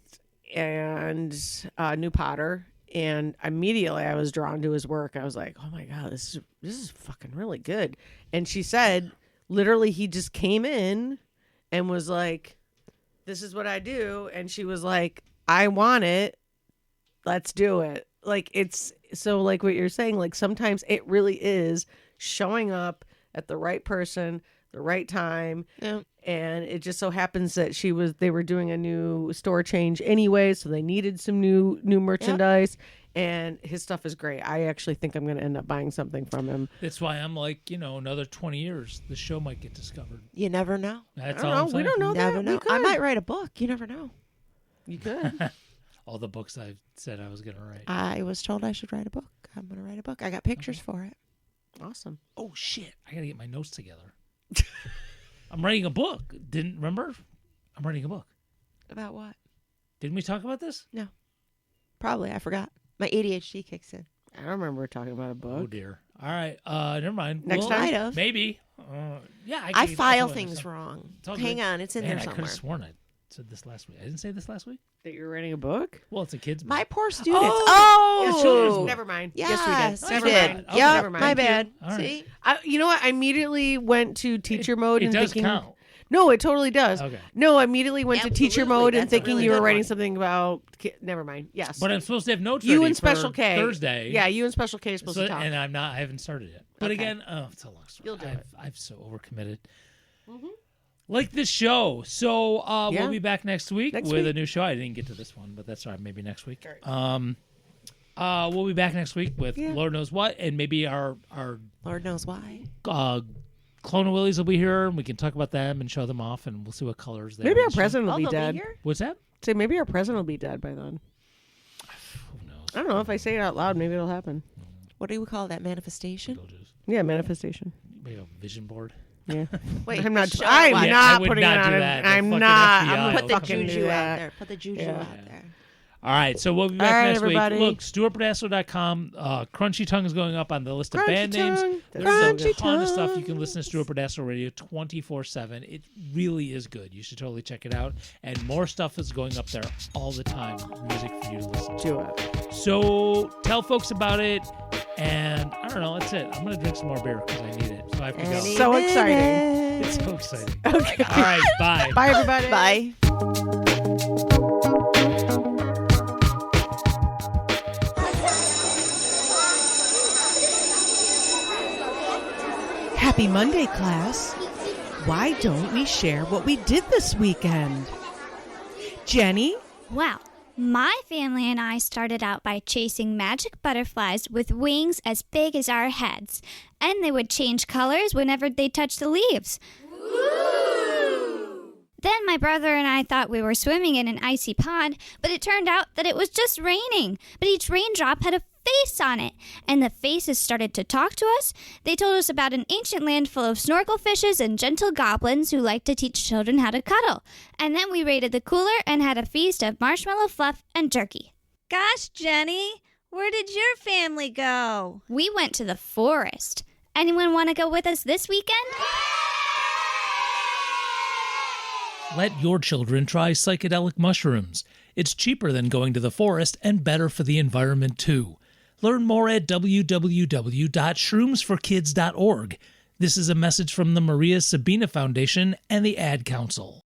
and a new potter. And immediately I was drawn to his work. I was like, "Oh my god, this is fucking really good." And she said, literally, he just came in and was like, "This is what I do." And she was like, "I want it. Let's do it." Like it's so like what you're saying. Like sometimes it really is showing up at the right person, the right time. Yeah. And it just so happens that they were doing a new store change anyway, so they needed some new merchandise. And his stuff is great. I actually think I'm going to end up buying something from him. That's why I'm like, another 20 years, the show might get discovered. You never know. That's I all don't I'm know. saying. We don't know Never that. know. We could. I might write a book. You never know. You could. All the books I said I was going to write. I was told I should write a book. I'm going to write a book. I got pictures for it. Awesome. Oh, shit. I got to get my notes together. I'm writing a book. Remember? I'm writing a book. About what? Didn't we talk about this? Probably. I forgot. My ADHD kicks in. I don't remember talking about a Oh, book. dear. All right. Never mind. Next time? Might have. Maybe. Yeah. I can- file I'll tell you things next time. wrong. It's all Hang good. on. It's in Man, there I could somewhere. have sworn I said this last week. I didn't say this last week? That you're writing a book? Well, it's a kid's book. My poor students. Oh! Yes, children's book. Never mind. Yes, Yes, we did. you Never did. mind. Okay, Yep, never mind. my Thank you. bad. All right. See? You know what? I immediately went to teacher mode It and does thinking. count. No, it totally does. Okay. No, I immediately went to teacher Absolutely. mode and That's a thinking really you were good writing one. something about. Never mind. Yes. But I'm supposed to have notes you ready and Special for K. Thursday. Yeah, you and Special K are supposed So, to talk. and I haven't started yet. But Okay. again, it's a long story. You'll do it. I've so overcommitted. Like this show. So Yeah. we'll be back next week Next with a week. new show. I didn't get to this one, but that's all right. Maybe next week. All We'll be back next week with Yeah. Lord knows what, and maybe our Lord knows why. Clone of Willies will be here, and we can talk about them and show them off, and we'll see what colors they Maybe are. our president will Oh, be they'll dead. be here? What's that? Say maybe our president will be dead by then. Who knows? I don't know if I say it out loud. Maybe it'll happen. What do we call that? Manifestation? Yeah, manifestation. Maybe a vision board. Yeah. Wait, I'm not. show I'm what? Yeah, I not would putting not it do on. that. The I'm fucking not. FBI I'm will gonna Put the fucking juju do out that. there. Put the juju Yeah. out there. All right, so we'll be back All right, next everybody. week. Look, StuartPedasso.com. Crunchy Tongue is going up on the list of Crunchy band names. Tongue. There's Crunchy a ton of stuff Tongue. you can listen to Stuart Pedasso Radio 24/7. It really is good. You should totally check it out. And more stuff is going up there all the time. Music for you to listen to. Do it. So tell folks about it. And I don't know. That's it. I'm going to drink some more beer because I need it. So I have to go. Any So exciting. minute. It's so exciting. Okay. All right. Bye. Bye, everybody. Bye. Happy Monday, class. Why don't we share what we did this weekend? Jenny? Well, my family and I started out by chasing magic butterflies with wings as big as our heads, and they would change colors whenever they touched the leaves. Then my brother and I thought we were swimming in an icy pond, but it turned out that it was just raining. But each raindrop had a face on it, and the faces started to talk to us. They told us about an ancient land full of snorkel fishes and gentle goblins who like to teach children how to cuddle. And then we raided the cooler and had a feast of marshmallow fluff and jerky. Gosh, Jenny, where did your family go? We went to the forest. Anyone want to go with us this weekend? Let your children try psychedelic mushrooms. It's cheaper than going to the forest and better for the environment, too. Learn more at www.shroomsforkids.org. This is a message from the Maria Sabina Foundation and the Ad Council.